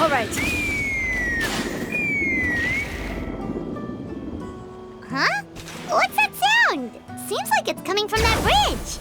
All right. Huh? What's that sound? Seems like it's coming from that bridge.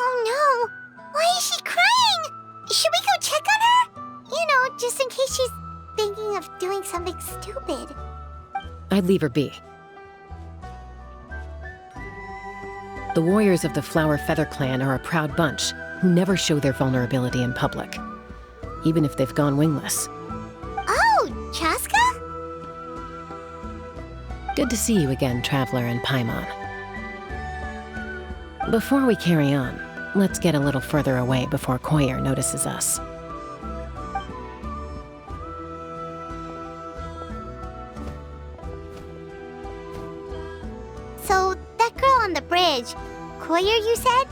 Oh no! Why is she crying? Should we go check on her? You know, just in case she's thinking of doing something stupid. I'd leave her be. The warriors of the Flower Feather Clan are a proud bunch who never show their vulnerability in public, even if they've gone wingless. Oh, Chasca? Good to see you again, Traveler and Paimon. Before we carry on, let's get a little further away before Koyer notices us. So, that girl on the bridge, Koyer, you said?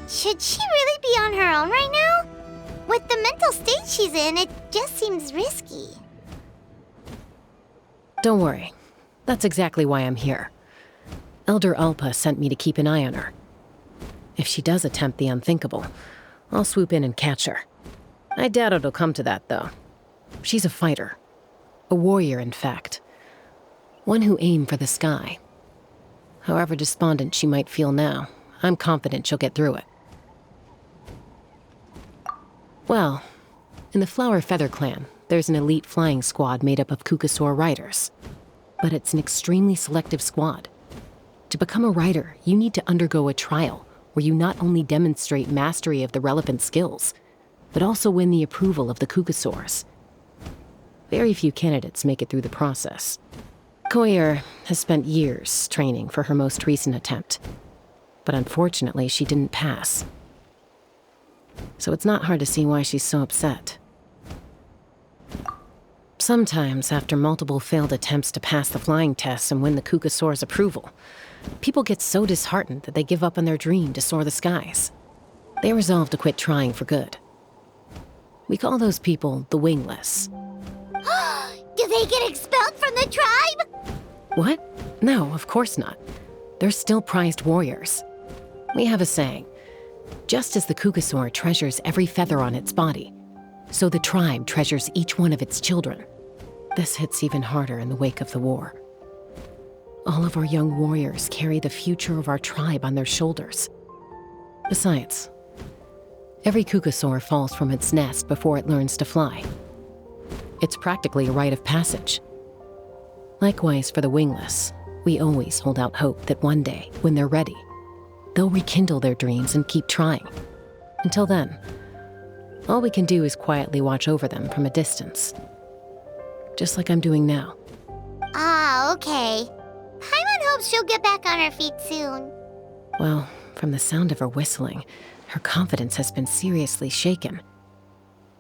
Should she really be on her own right now? With the mental state she's in, it just seems risky. Don't worry. That's exactly why I'm here. Elder Alpa sent me to keep an eye on her. If she does attempt the unthinkable, I'll swoop in and catch her. I doubt it'll come to that, though. She's a fighter. A warrior, in fact. One who aimed for the sky. However despondent she might feel now, I'm confident she'll get through it. Well, in the Flower Feather Clan, there's an elite flying squad made up of Kukasaur riders. But it's an extremely selective squad. To become a rider, you need to undergo a trial where you not only demonstrate mastery of the relevant skills, but also win the approval of the Kukasaurs. Very few candidates make it through the process. Koyer has spent years training for her most recent attempt, but unfortunately she didn't pass. So it's not hard to see why she's so upset. Sometimes, after multiple failed attempts to pass the flying test and win the Kukasaur's approval, people get so disheartened that they give up on their dream to soar the skies. They resolve to quit trying for good. We call those people the wingless. Do they get expelled from the tribe? What? No, of course not. They're still prized warriors. We have a saying, just as the Kukasaur treasures every feather on its body, so the tribe treasures each one of its children. This hits even harder in the wake of the war. All of our young warriors carry the future of our tribe on their shoulders. Besides, every Kukasaur falls from its nest before it learns to fly. It's practically a rite of passage. Likewise for the wingless, we always hold out hope that one day, when they're ready, they'll rekindle their dreams and keep trying. Until then, all we can do is quietly watch over them from a distance. Just like I'm doing now. Ah, okay. Paimon hopes she'll get back on her feet soon. Well, from the sound of her whistling, her confidence has been seriously shaken.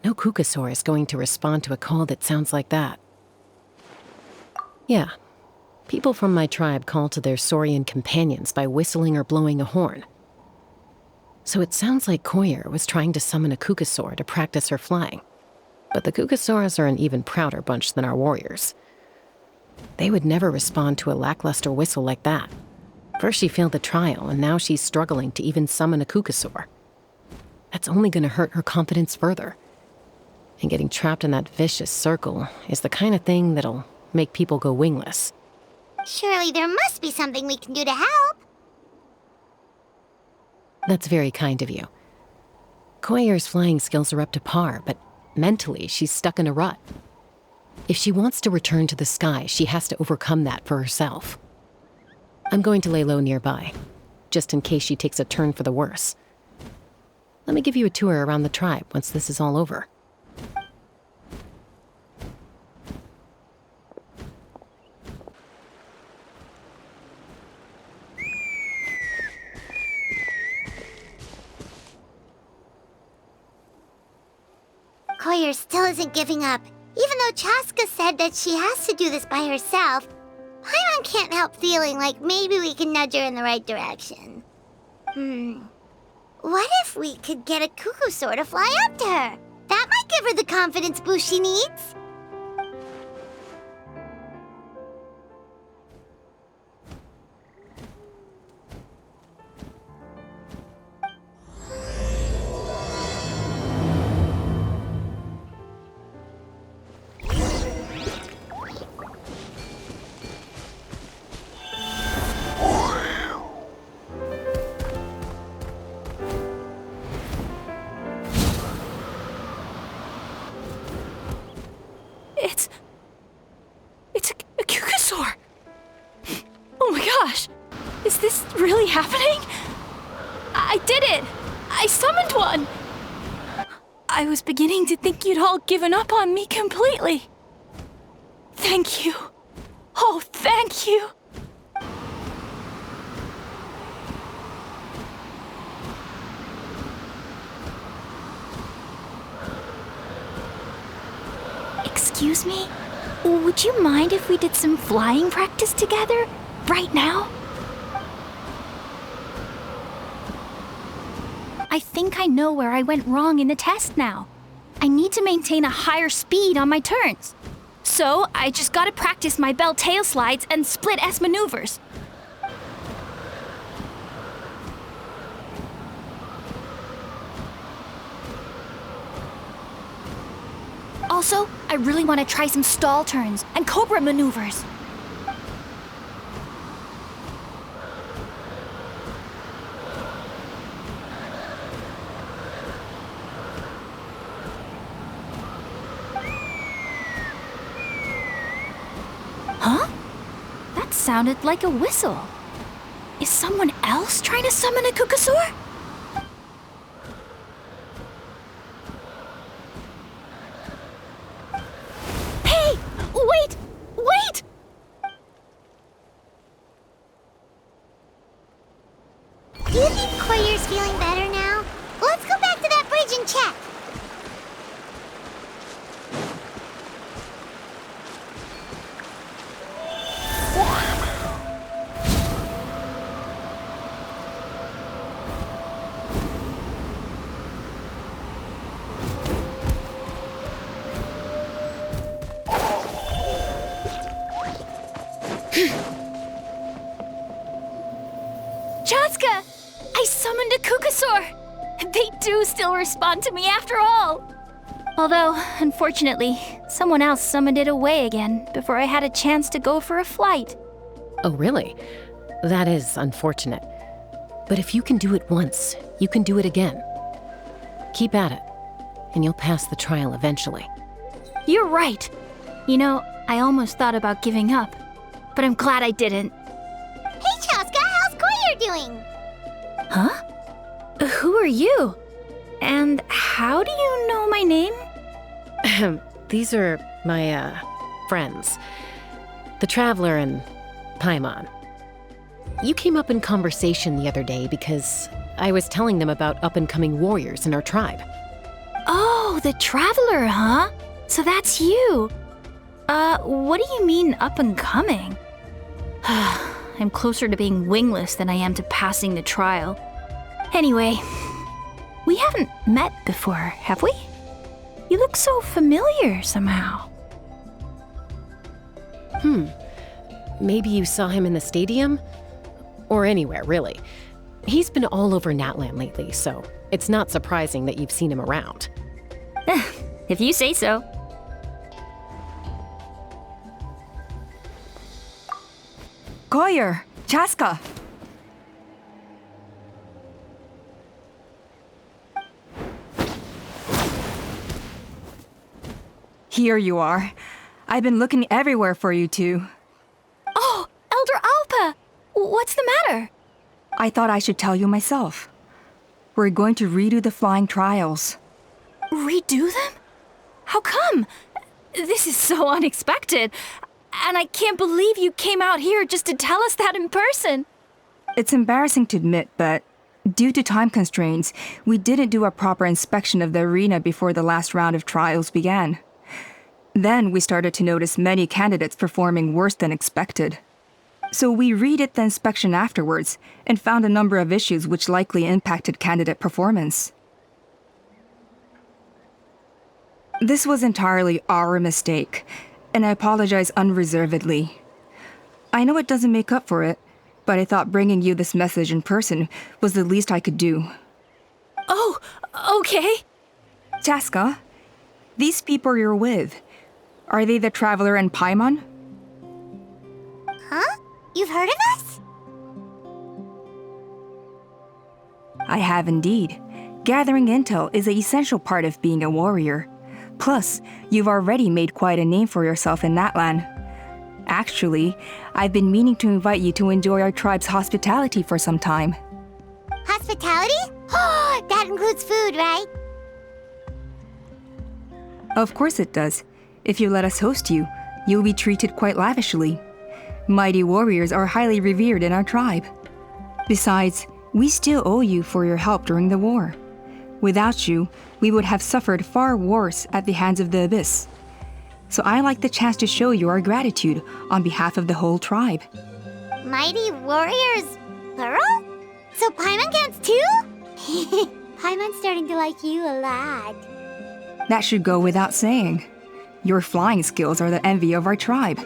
No Kukasaur is going to respond to a call that sounds like that. Yeah, people from my tribe call to their Saurian companions by whistling or blowing a horn. So it sounds like Koyer was trying to summon a Kukasaur to practice her flying. But the Kukasaurs are an even prouder bunch than our warriors. They would never respond to a lackluster whistle like that. First she failed the trial, and now she's struggling to even summon a Kukasaur. That's only going to hurt her confidence further. And getting trapped in that vicious circle is the kind of thing that'll make people go wingless. Surely there must be something we can do to help. That's very kind of you. Koyer's flying skills are up to par, but mentally she's stuck in a rut. If she wants to return to the sky, she has to overcome that for herself. I'm going to lay low nearby, just in case she takes a turn for the worse. Let me give you a tour around the tribe once this is all over. Koyer still isn't giving up. Even though Chasca said that she has to do this by herself, Paimon can't help feeling like maybe we can nudge her in the right direction. What if we could get a cuckoosaur to fly up to her? That might give her the confidence boost she needs. It's a cuckoosaur! Oh my gosh! Is this really happening? I did it! I summoned one! I was beginning to think you'd all given up on me completely. Thank you. Oh, thank you. Excuse me? Would you mind if we did some flying practice together? Right now? I think I know where I went wrong in the test now. I need to maintain a higher speed on my turns. So I just gotta practice my bell tail slides and split S maneuvers. Also, I really want to try some stall turns and cobra maneuvers. Huh? That sounded like a whistle. Is someone else trying to summon a cuckoosaur? Wait! Do you think Koyer's feeling better now? Let's go back to that bridge and check. Chasca! I summoned a cuckoosaur! They do still respond to me after all! Although, unfortunately, someone else summoned it away again before I had a chance to go for a flight. Oh, really? That is unfortunate. But if you can do it once, you can do it again. Keep at it, and you'll pass the trial eventually. You're right. You know, I almost thought about giving up, but I'm glad I didn't. Hey, Chasca, how's Koyer doing? Huh? Who are you? And how do you know my name? These are my, friends. The Traveler and Paimon. You came up in conversation the other day because I was telling them about up-and-coming warriors in our tribe. Oh, the Traveler, huh? So that's you. What do you mean up-and-coming? I'm closer to being wingless than I am to passing the trial. Anyway, we haven't met before, have we? You look so familiar somehow. Maybe you saw him in the stadium? Or anywhere, really. He's been all over Natlan lately, so it's not surprising that you've seen him around. If you say so. Koyer, Chasca. Here you are. I've been looking everywhere for you two. Oh, Elder Alpa! What's the matter? I thought I should tell you myself. We're going to redo the flying trials. Redo them? How come? This is so unexpected. And I can't believe you came out here just to tell us that in person. It's embarrassing to admit, but due to time constraints, we didn't do a proper inspection of the arena before the last round of trials began. Then we started to notice many candidates performing worse than expected. So we redid the inspection afterwards and found a number of issues which likely impacted candidate performance. This was entirely our mistake, and I apologize unreservedly. I know it doesn't make up for it, but I thought bringing you this message in person was the least I could do. Oh, okay. Chasca, these people you're with, are they the Traveler and Paimon? Huh? You've heard of us? I have indeed. Gathering intel is an essential part of being a warrior. Plus, you've already made quite a name for yourself in Natlan. Actually, I've been meaning to invite you to enjoy our tribe's hospitality for some time. Hospitality? Oh, that includes food, right? Of course it does. If you let us host you, you'll be treated quite lavishly. Mighty warriors are highly revered in our tribe. Besides, we still owe you for your help during the war. Without you, we would have suffered far worse at the hands of the Abyss. So I like the chance to show you our gratitude on behalf of the whole tribe. Mighty warriors, plural? So Paimon counts too? Paimon's starting to like you a lot. That should go without saying. Your flying skills are the envy of our tribe.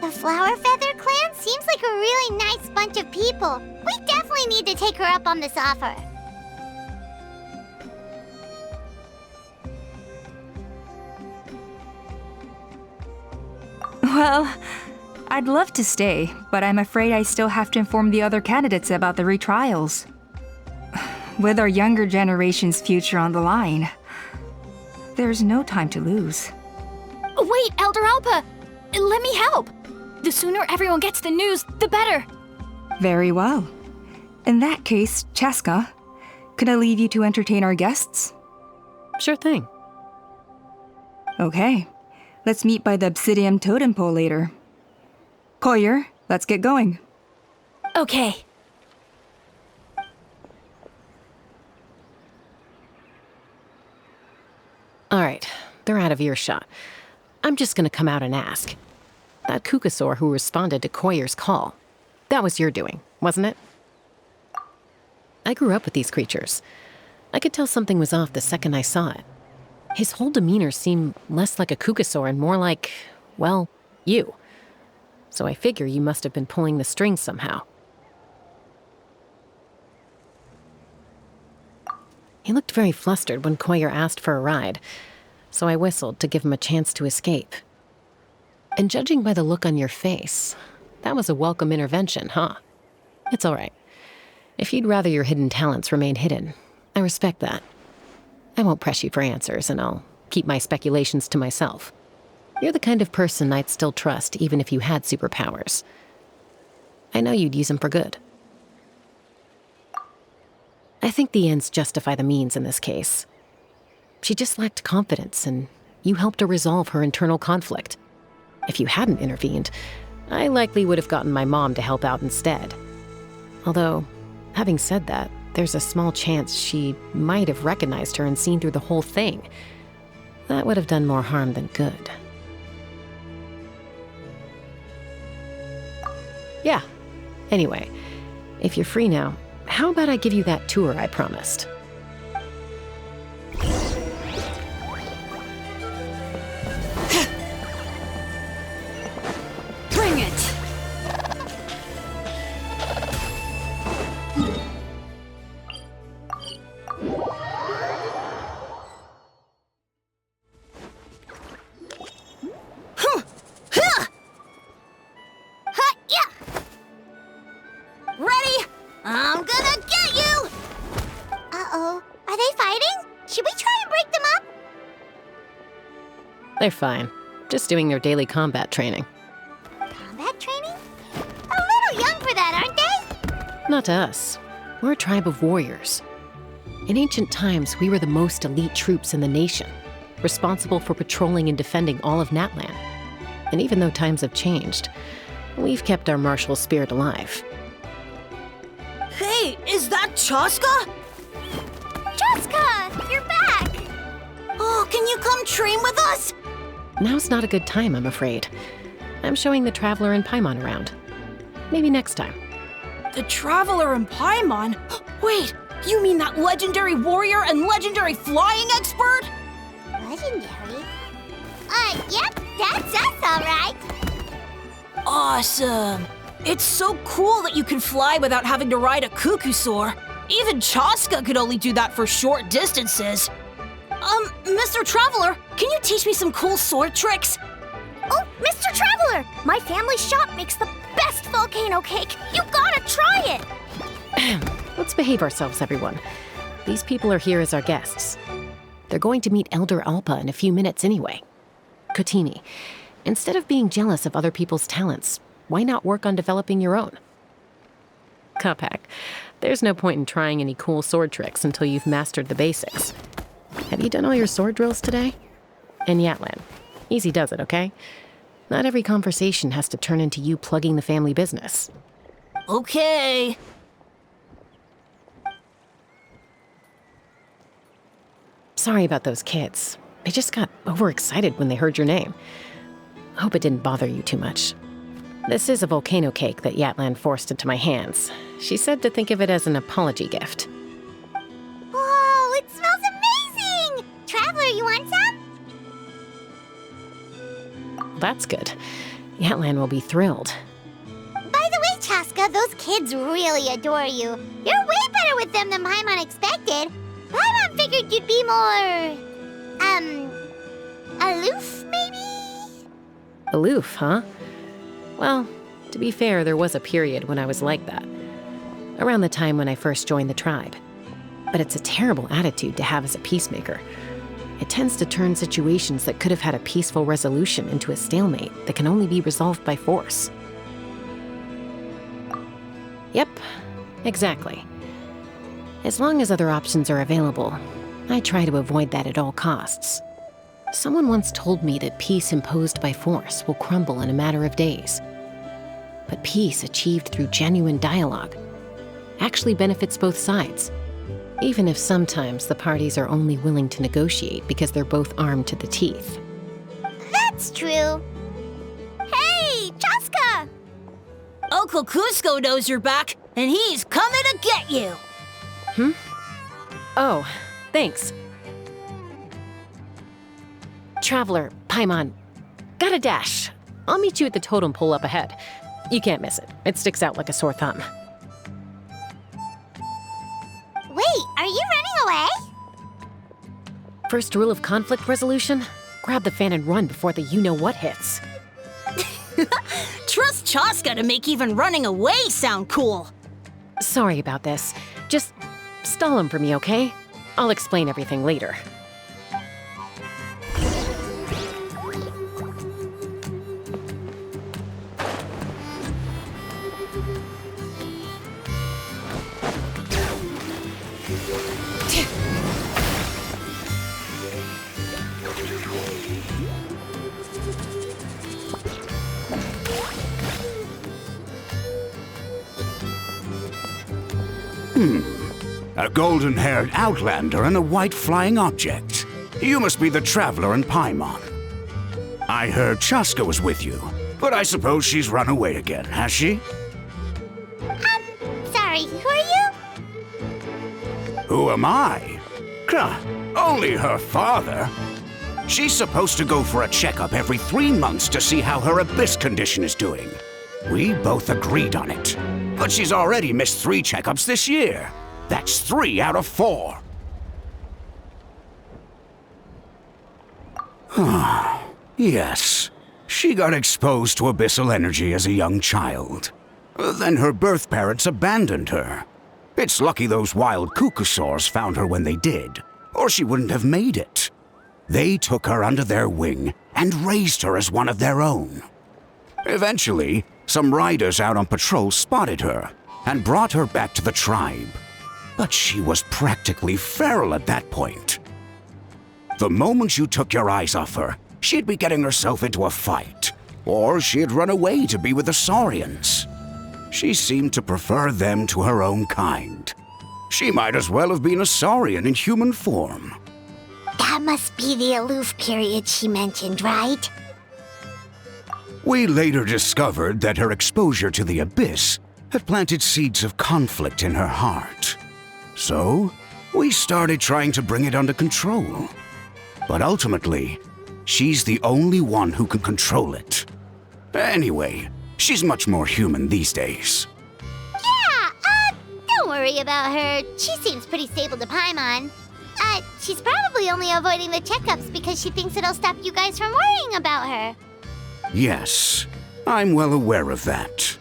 The Flower Feather clan seems like a really nice bunch of people. We definitely need to take her up on this offer. Well, I'd love to stay, but I'm afraid I still have to inform the other candidates about the retrials. With our younger generation's future on the line, there's no time to lose. Wait, Elder Alpa! Let me help! The sooner everyone gets the news, the better! Very well. In that case, Chasca, could I leave you to entertain our guests? Sure thing. Okay. Let's meet by the Obsidian Totem Pole later. Koyer, let's get going. Okay. All right, they're out of earshot. I'm just gonna come out and ask. That Kukasaur who responded to Koyer's call, that was your doing, wasn't it? I grew up with these creatures. I could tell something was off the second I saw it. His whole demeanor seemed less like a Kukasaur and more like, well, you. So I figure you must have been pulling the strings somehow. He looked very flustered when Koyer asked for a ride, so I whistled to give him a chance to escape. And judging by the look on your face, that was a welcome intervention, huh? It's all right. If you'd rather your hidden talents remain hidden, I respect that. I won't press you for answers, and I'll keep my speculations to myself. You're the kind of person I'd still trust even if you had superpowers. I know you'd use them for good. I think the ends justify the means in this case. She just lacked confidence, and you helped her resolve her internal conflict. If you hadn't intervened, I likely would have gotten my mom to help out instead. Although, having said that, there's a small chance she might have recognized her and seen through the whole thing. That would have done more harm than good. Yeah. Anyway, if you're free now, how about I give you that tour I promised? Bring it! Ready? I'm gonna get you! Uh-oh. Are they fighting? Should we try and break them up? They're fine. Just doing their daily combat training. Combat training? A little young for that, aren't they? Not to us. We're a tribe of warriors. In ancient times, we were the most elite troops in the nation, responsible for patrolling and defending all of Natlan. And even though times have changed, we've kept our martial spirit alive. Hey, is that Chasca? Chasca! You're back! Oh, can you come train with us? Now's not a good time, I'm afraid. I'm showing the Traveler and Paimon around. Maybe next time. The Traveler and Paimon? Wait, you mean that legendary warrior and legendary flying expert? Legendary? Yep, that's us, alright. Awesome. It's so cool that you can fly without having to ride a cuckoosaur. Even Chasca could only do that for short distances. Mr. Traveler, can you teach me some cool sword tricks? Oh, Mr. Traveler! My family shop makes the best volcano cake! You gotta try it! Let's behave ourselves, everyone. These people are here as our guests. They're going to meet Elder Alpa in a few minutes anyway. Kotini, instead of being jealous of other people's talents, why not work on developing your own? Kapak, there's no point in trying any cool sword tricks until you've mastered the basics. Have you done all your sword drills today? And Yatlan, easy does it, okay? Not every conversation has to turn into you plugging the family business. Okay. Sorry about those kids. They just got overexcited when they heard your name. Hope it didn't bother you too much. This is a volcano cake that Yatlan forced into my hands. She said to think of it as an apology gift. Whoa, it smells amazing! Traveler, you want some? That's good. Yatlan will be thrilled. By the way, Chasca, those kids really adore you. You're way better with them than Paimon expected. Paimon figured you'd be more... aloof, maybe? Aloof, huh? Well, to be fair, there was a period when I was like that. Around the time when I first joined the tribe. But it's a terrible attitude to have as a peacemaker. It tends to turn situations that could have had a peaceful resolution into a stalemate that can only be resolved by force. Yep, exactly. As long as other options are available, I try to avoid that at all costs. Someone once told me that peace imposed by force will crumble in a matter of days. But peace achieved through genuine dialogue actually benefits both sides, even if sometimes the parties are only willing to negotiate because they're both armed to the teeth. That's true. Hey, Chasca! Uncle Cusco knows you're back, and he's coming to get you. Oh, thanks. Traveler, Paimon, got a dash. I'll meet you at the totem pole up ahead. You can't miss it. It sticks out like a sore thumb. Wait, are you running away? First rule of conflict resolution? Grab the fan and run before the you-know-what hits. Trust Chasca to make even running away sound cool. Sorry about this. Just stall him for me, okay? I'll explain everything later. A golden-haired outlander and a white flying object. You must be the Traveler and Paimon. I heard Chasca was with you, but I suppose she's run away again, has she? Sorry, who are you? Who am I? Only her father. She's supposed to go for a checkup every 3 months to see how her abyss condition is doing. We both agreed on it. But she's already missed 3 checkups this year. That's 3 out of 4. Yes, she got exposed to abyssal energy as a young child. Then her birth parents abandoned her. It's lucky those wild cuckoosaurs found her when they did, or she wouldn't have made it. They took her under their wing and raised her as one of their own. Eventually, some riders out on patrol spotted her and brought her back to the tribe. But she was practically feral at that point. The moment you took your eyes off her, she'd be getting herself into a fight, or she'd run away to be with the Saurians. She seemed to prefer them to her own kind. She might as well have been a Saurian in human form. That must be the aloof period she mentioned, right? We later discovered that her exposure to the abyss had planted seeds of conflict in her heart. So, we started trying to bring it under control. But ultimately, she's the only one who can control it. Anyway, she's much more human these days. Yeah, don't worry about her. She seems pretty stable to Paimon. She's probably only avoiding the checkups because she thinks it'll stop you guys from worrying about her. Yes, I'm well aware of that.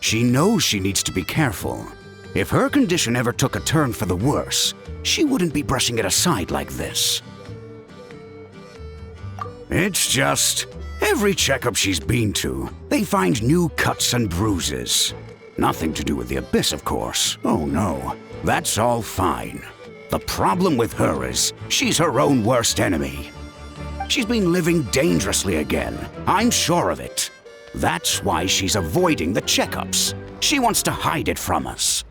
She knows she needs to be careful. If her condition ever took a turn for the worse, she wouldn't be brushing it aside like this. It's just, every checkup she's been to, they find new cuts and bruises. Nothing to do with the abyss, of course. Oh no, that's all fine. The problem with her is, she's her own worst enemy. She's been living dangerously again, I'm sure of it. That's why she's avoiding the checkups. She wants to hide it from us.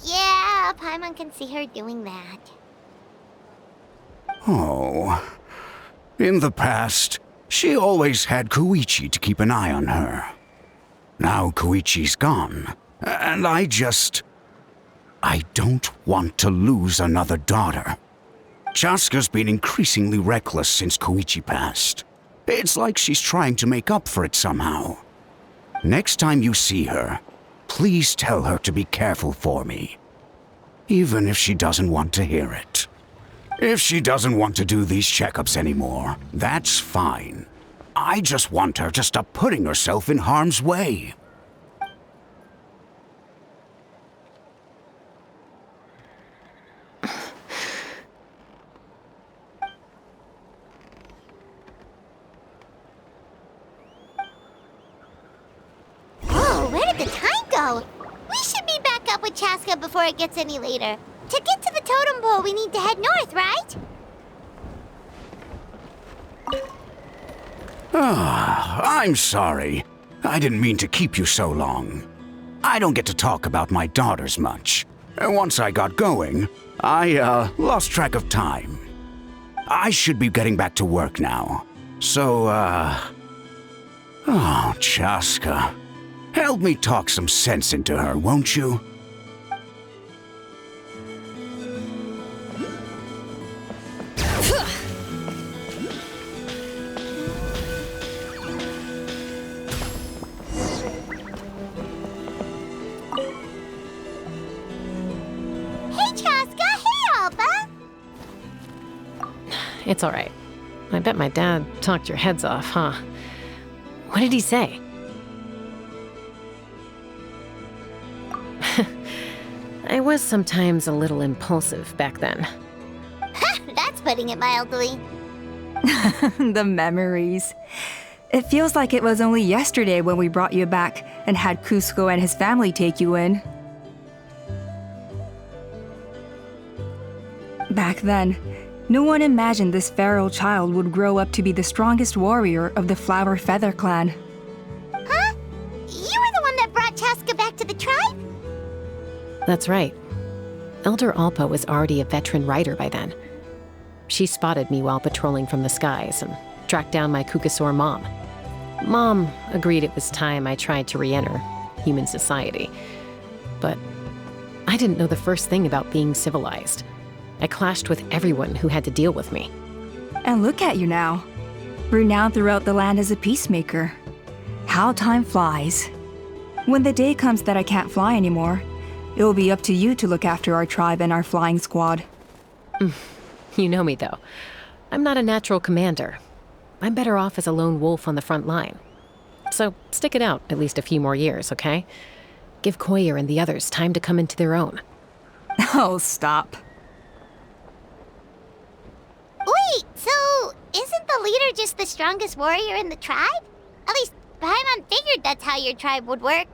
Yeah, Paimon can see her doing that. Oh. In the past, she always had Koichi to keep an eye on her. Now Koichi's gone, and I don't want to lose another daughter. Chasca's been increasingly reckless since Koichi passed. It's like she's trying to make up for it somehow. Next time you see her, please tell her to be careful for me. Even if she doesn't want to hear it. If she doesn't want to do these checkups anymore, that's fine. I just want her to stop putting herself in harm's way. Whoa, where did the time go? We should be back up with Chasca before it gets any later. To get to the totem pole, we need to head north, right? I'm sorry. I didn't mean to keep you so long. I don't get to talk about my daughters much. Once I got going, I lost track of time. I should be getting back to work now. So, oh, Chasca. Help me talk some sense into her, won't you? It's all right. I bet my dad talked your heads off, huh? What did he say? I was sometimes a little impulsive back then. That's putting it mildly. The memories. It feels like it was only yesterday when we brought you back and had Cusco and his family take you in. Back then, no one imagined this feral child would grow up to be the strongest warrior of the Flower Feather clan. Huh? You were the one that brought Chasca back to the tribe? That's right. Elder Alpa was already a veteran rider by then. She spotted me while patrolling from the skies and tracked down my Kukasaur mom. Mom agreed it was time I tried to re-enter human society. But I didn't know the first thing about being civilized. I clashed with everyone who had to deal with me. And look at you now, renowned throughout the land as a peacemaker. How time flies. When the day comes that I can't fly anymore, it will be up to you to look after our tribe and our flying squad. You know me, though. I'm not a natural commander. I'm better off as a lone wolf on the front line. So stick it out at least a few more years, okay? Give Koyer and the others time to come into their own. Oh, stop. Wait, so isn't the leader just the strongest warrior in the tribe? At least Paimon figured that's how your tribe would work.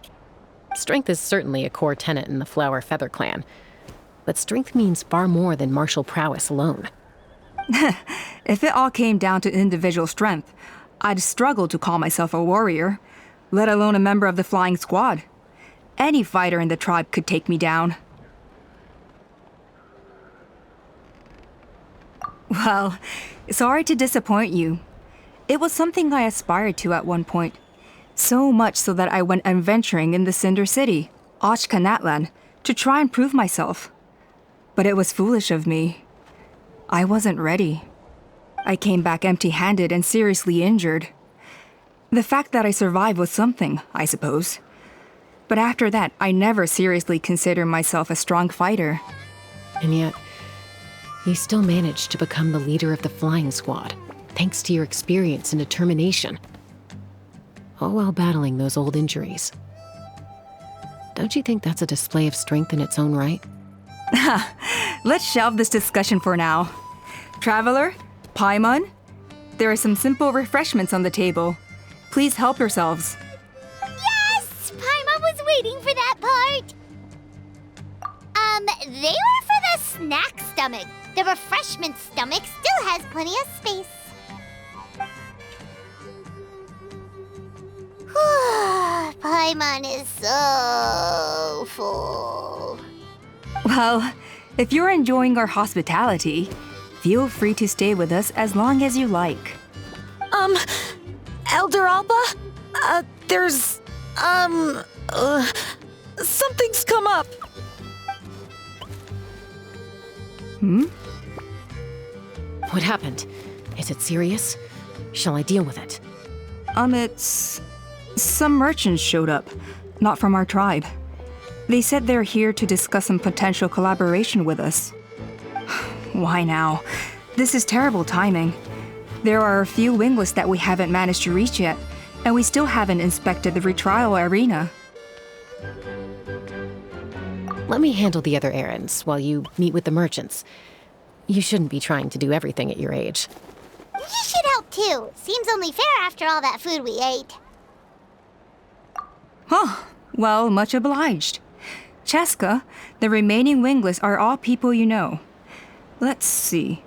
Strength is certainly a core tenet in the Flower Feather clan. But strength means far more than martial prowess alone. If it all came down to individual strength, I'd struggle to call myself a warrior, let alone a member of the flying squad. Any fighter in the tribe could take me down. Well, sorry to disappoint you. It was something I aspired to at one point. So much so that I went adventuring in the Cinder City, Natlan, to try and prove myself. But it was foolish of me. I wasn't ready. I came back empty-handed and seriously injured. The fact that I survived was something, I suppose. But after that, I never seriously considered myself a strong fighter. And yet, you still managed to become the leader of the flying squad, thanks to your experience and determination. All while battling those old injuries. Don't you think that's a display of strength in its own right? Let's shelve this discussion for now. Traveler, Paimon, there are some simple refreshments on the table. Please help yourselves. Yes! Paimon was waiting for that part! They were for the snack stomach. The refreshment stomach still has plenty of space. Paimon is so full. Well, if you're enjoying our hospitality, feel free to stay with us as long as you like. Elder Alba? There's, something's come up. What happened? Is it serious? Shall I deal with it? It's... Some merchants showed up, not from our tribe. They said they're here to discuss some potential collaboration with us. Why now? This is terrible timing. There are a few wingless that we haven't managed to reach yet, and we still haven't inspected the retrial arena. Let me handle the other errands while you meet with the merchants. You shouldn't be trying to do everything at your age. You should help too. Seems only fair after all that food we ate. Huh. Well, much obliged. Chasca, the remaining wingless are all people you know. Let's see.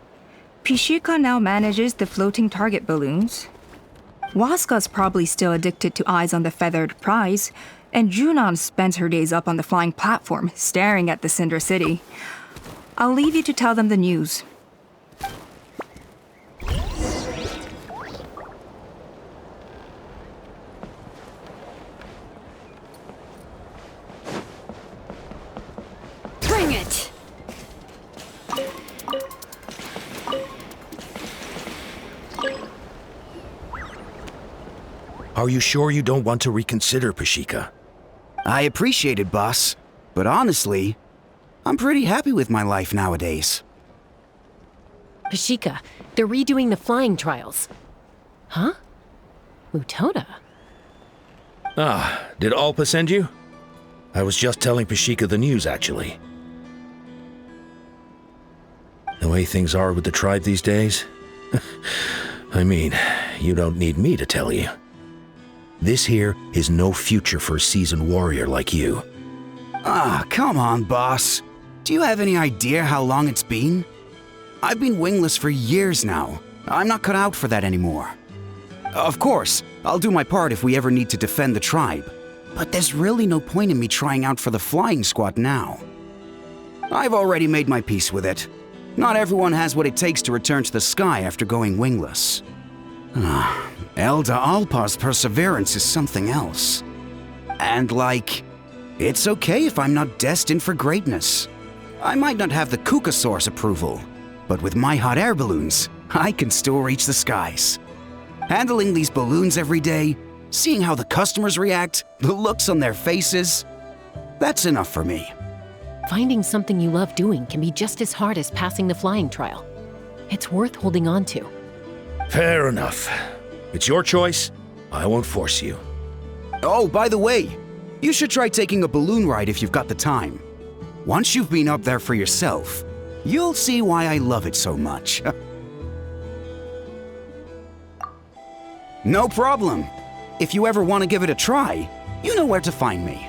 Pishika now manages the floating target balloons. Waska's probably still addicted to eyes on the feathered prize, and Junon spends her days up on the flying platform, staring at the Cinder City. I'll leave you to tell them the news. Bring it! Are you sure you don't want to reconsider, Pashika? I appreciate it, boss. But honestly, I'm pretty happy with my life nowadays. Pashika, they're redoing the flying trials. Huh? Mutoda? Ah, did Alpa send you? I was just telling Pashika the news, actually. The way things are with the tribe these days? I mean, you don't need me to tell you. This here is no future for a seasoned warrior like you. Ah, come on, boss. Do you have any idea how long it's been? I've been wingless for years now. I'm not cut out for that anymore. Of course, I'll do my part if we ever need to defend the tribe. But there's really no point in me trying out for the flying squad now. I've already made my peace with it. Not everyone has what it takes to return to the sky after going wingless. Elder Alpa's perseverance is something else. And it's okay if I'm not destined for greatness. I might not have the Kukasaur's approval, but with my hot air balloons, I can still reach the skies. Handling these balloons every day, seeing how the customers react, the looks on their faces, that's enough for me. Finding something you love doing can be just as hard as passing the flying trial. It's worth holding on to. Fair enough. It's your choice. I won't force you. Oh, by the way, you should try taking a balloon ride if you've got the time. Once you've been up there for yourself, you'll see why I love it so much. No problem. If you ever want to give it a try, you know where to find me.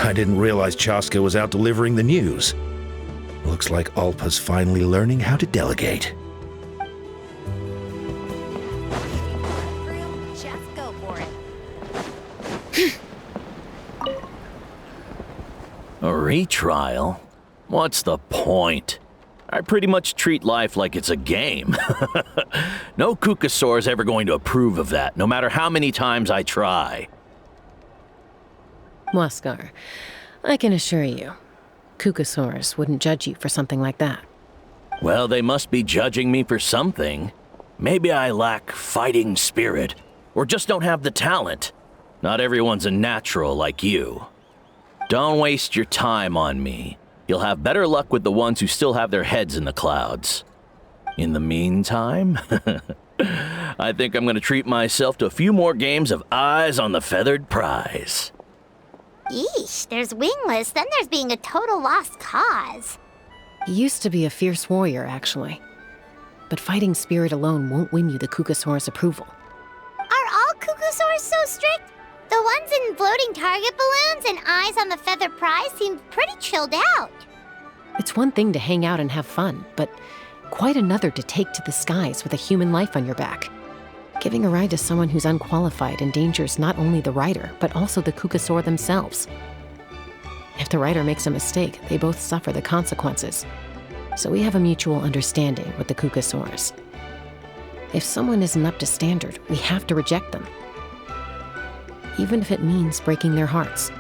I didn't realize Chasca was out delivering the news. Looks like Alpa's finally learning how to delegate. Just go for it. A retrial? What's the point? I pretty much treat life like it's a game. No Kukasaur is ever going to approve of that, no matter how many times I try. Huascar, I can assure you, Kukasaurs wouldn't judge you for something like that. Well, they must be judging me for something. Maybe I lack fighting spirit, or just don't have the talent. Not everyone's a natural like you. Don't waste your time on me. You'll have better luck with the ones who still have their heads in the clouds. In the meantime, I think I'm going to treat myself to a few more games of Eyes on the Feathered Prize. Yeesh, there's wingless, then there's being a total lost cause. He used to be a fierce warrior, actually. But fighting spirit alone won't win you the Kukasaur's approval. Are all Kukasaurs so strict? The ones in floating target balloons and Eyes on the Feathered Prize seem pretty chilled out. It's one thing to hang out and have fun, but quite another to take to the skies with a human life on your back. Giving a ride to someone who's unqualified endangers not only the rider, but also the Kukasaur themselves. If the rider makes a mistake, they both suffer the consequences. So we have a mutual understanding with the Kukasaurs. If someone isn't up to standard, we have to reject them. Even if it means breaking their hearts.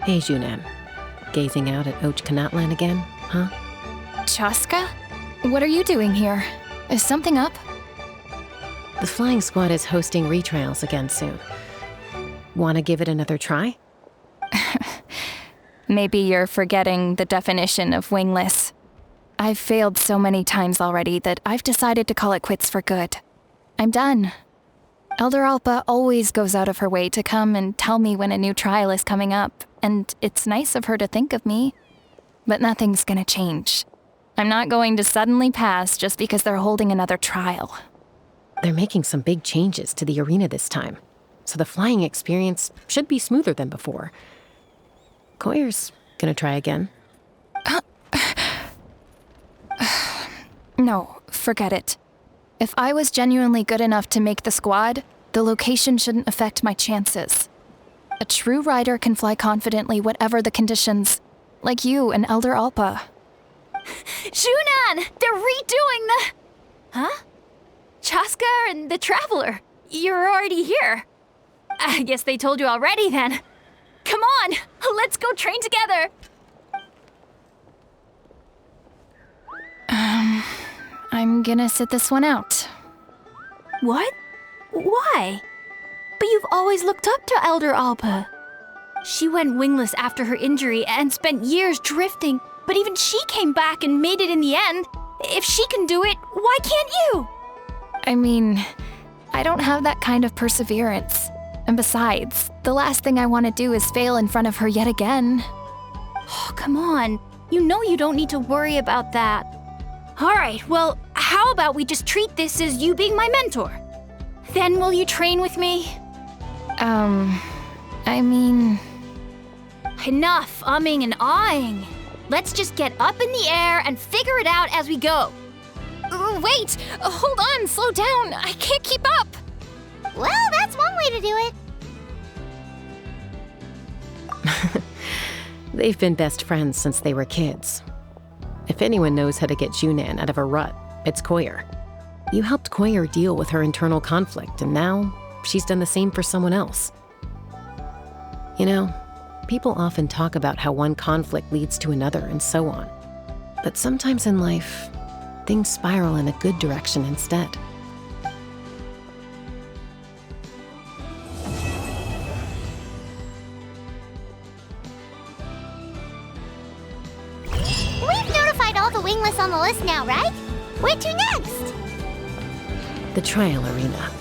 Hey, Junan. Gazing out at natlan again, huh? Chasca? What are you doing here? Is something up? The flying squad is hosting retrials again soon. Wanna give it another try? Maybe you're forgetting the definition of wingless. I've failed so many times already that I've decided to call it quits for good. I'm done. Elder Alpa always goes out of her way to come and tell me when a new trial is coming up, and it's nice of her to think of me. But nothing's gonna change. I'm not going to suddenly pass just because they're holding another trial. They're making some big changes to the arena this time, so the flying experience should be smoother than before. Koyer's gonna try again. No, forget it. If I was genuinely good enough to make the squad, the location shouldn't affect my chances. A true rider can fly confidently whatever the conditions, like you and Elder Alpa. Junan! They're redoing the... Huh? Chasca and the Traveler. You're already here. I guess they told you already then. Come on, let's go train together. I'm gonna sit this one out. What? Why? But you've always looked up to Elder Alpa. She went wingless after her injury and spent years drifting, but even she came back and made it in the end. If she can do it, why can't you? I mean, I don't have that kind of perseverance. And besides, the last thing I want to do is fail in front of her yet again. Oh, come on. You know you don't need to worry about that. All right, well, how about we just treat this as you being my mentor? Then will you train with me? I mean... Enough umming and ahhing. Let's just get up in the air and figure it out as we go. Wait! Hold on, slow down. I can't keep up. Well, that's one way to do it. They've been best friends since they were kids. If anyone knows how to get Junan out of a rut, it's Koyer. You helped Koyer deal with her internal conflict, and now she's done the same for someone else. You know, people often talk about how one conflict leads to another and so on. But sometimes in life, things spiral in a good direction instead. We've notified all the wingless on the list now, right? Where to next? The trial arena.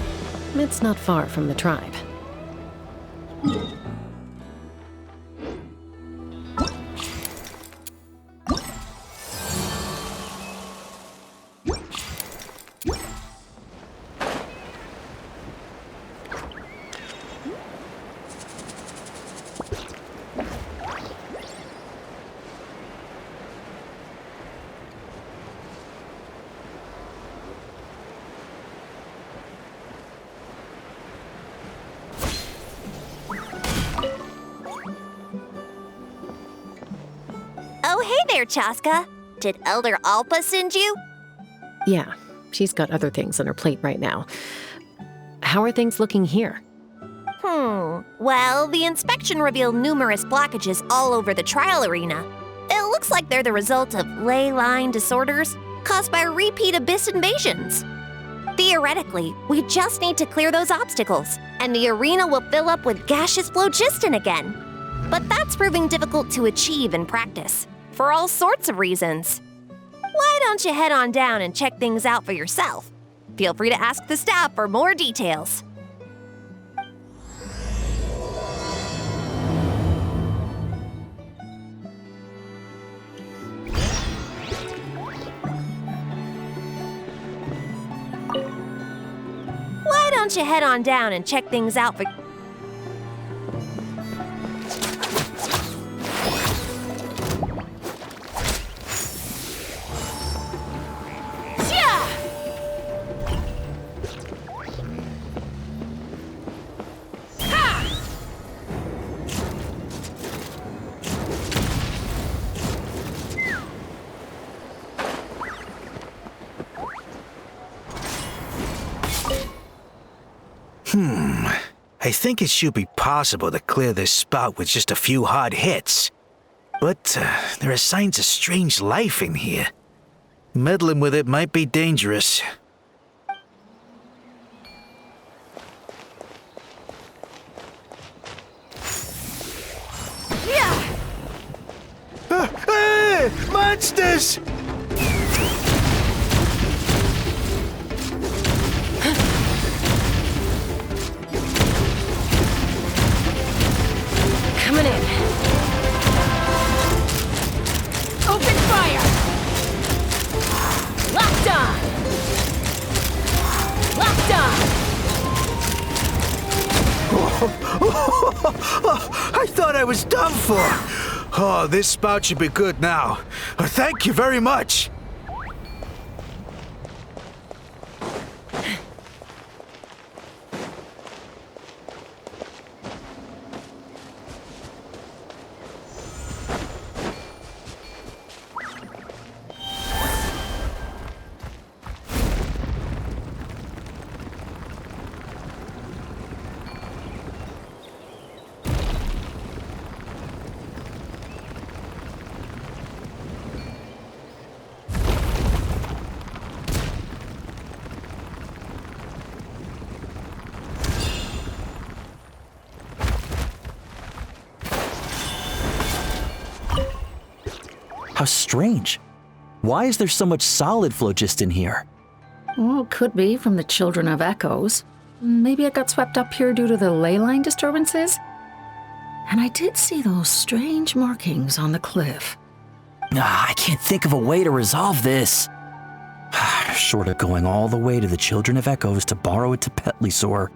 It's not far from the tribe. hey there, Chasca. Did Elder Alpa send you? Yeah, she's got other things on her plate right now. How are things looking here? Well, the inspection revealed numerous blockages all over the trial arena. It looks like they're the result of ley line disorders caused by repeat abyss invasions. Theoretically, we just need to clear those obstacles, and the arena will fill up with gaseous phlogiston again. But that's proving difficult to achieve in practice, for all sorts of reasons. Why don't you head on down and check things out for yourself? Feel free to ask the staff for more details. Why don't you head on down and check things out for... I think it should be possible to clear this spout with just a few hard hits. But there are signs of strange life in here. Meddling with it might be dangerous. Hey! Monsters! Coming in. Open fire! Locked on! Locked on! I thought I was done for. Oh, this spout should be good now. Thank you very much. How strange. Why is there so much solid phlogiston here? Well, could be from the Children of Echoes. Maybe it got swept up here due to the ley line disturbances? And I did see those strange markings on the cliff. I can't think of a way to resolve this. Short of going all the way to the Children of Echoes to borrow it to Petlisaur.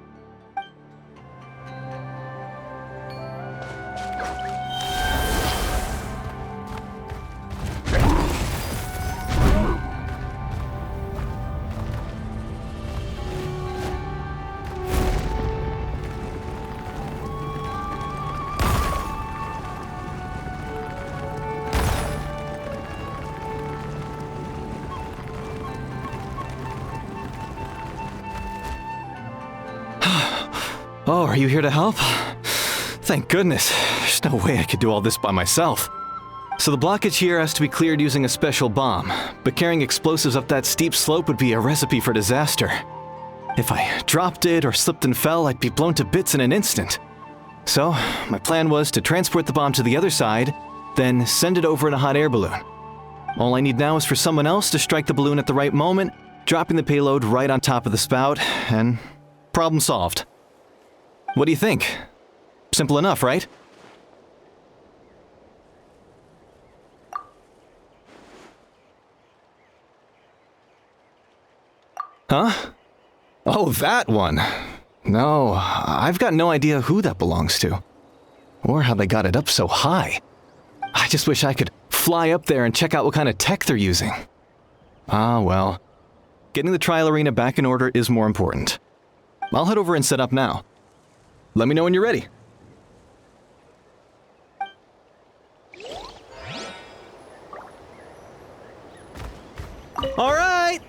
Oh, are you here to help? Thank goodness. There's no way I could do all this by myself. So the blockage here has to be cleared using a special bomb, but carrying explosives up that steep slope would be a recipe for disaster. If I dropped it or slipped and fell, I'd be blown to bits in an instant. So, my plan was to transport the bomb to the other side, then send it over in a hot air balloon. All I need now is for someone else to strike the balloon at the right moment, dropping the payload right on top of the spout, and problem solved. What do you think? Simple enough, right? Huh? Oh, that one. No, I've got no idea who that belongs to. Or how they got it up so high. I just wish I could fly up there and check out what kind of tech they're using. Ah, well. Getting the trial arena back in order is more important. I'll head over and set up now. Let me know when you're ready. All right!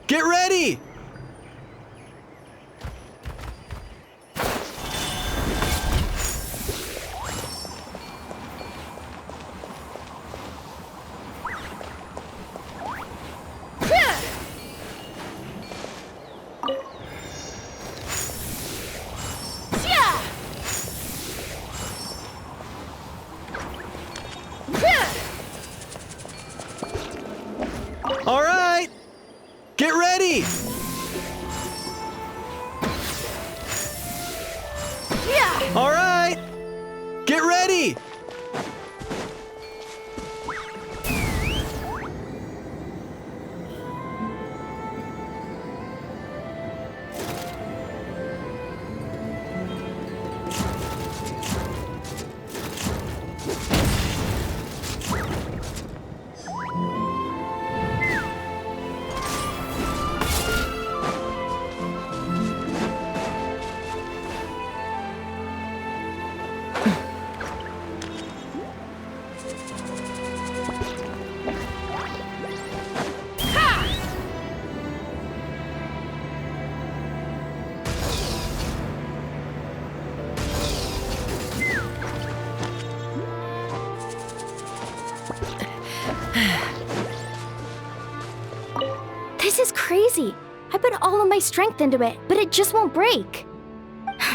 Get ready! All right! Get ready! All right! Get ready! This is crazy. I put all of my strength into it, but it just won't break.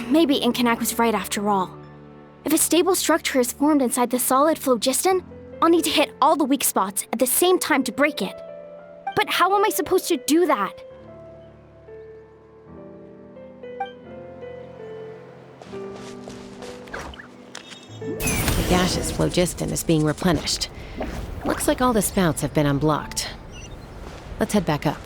Maybe Inkanak was right after all. If a stable structure is formed inside the solid phlogiston, I'll need to hit all the weak spots at the same time to break it. But how am I supposed to do that? The gaseous phlogiston is being replenished. Looks like all the spouts have been unblocked. Let's head back up.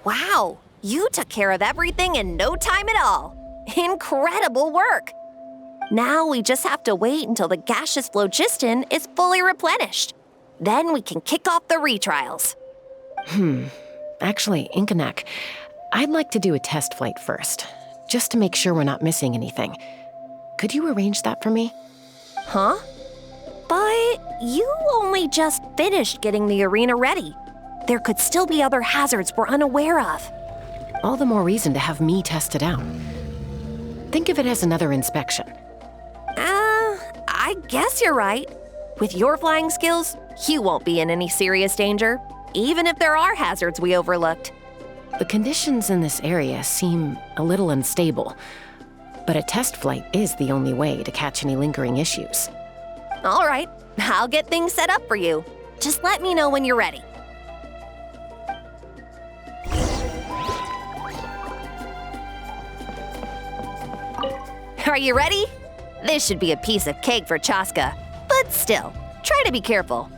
Wow, you took care of everything in no time at all. Incredible work. Now we just have to wait until the gaseous phlogiston is fully replenished. Then we can kick off the retrials. Actually, Inkanak, I'd like to do a test flight first, just to make sure we're not missing anything. Could you arrange that for me? Huh? But you only just finished getting the arena ready. There could still be other hazards we're unaware of. All the more reason to have me test it out. Think of it as another inspection. I guess you're right. With your flying skills, you won't be in any serious danger, even if there are hazards we overlooked. The conditions in this area seem a little unstable, but a test flight is the only way to catch any lingering issues. All right, I'll get things set up for you. Just let me know when you're ready. Are you ready? This should be a piece of cake for Chasca, but still, try to be careful.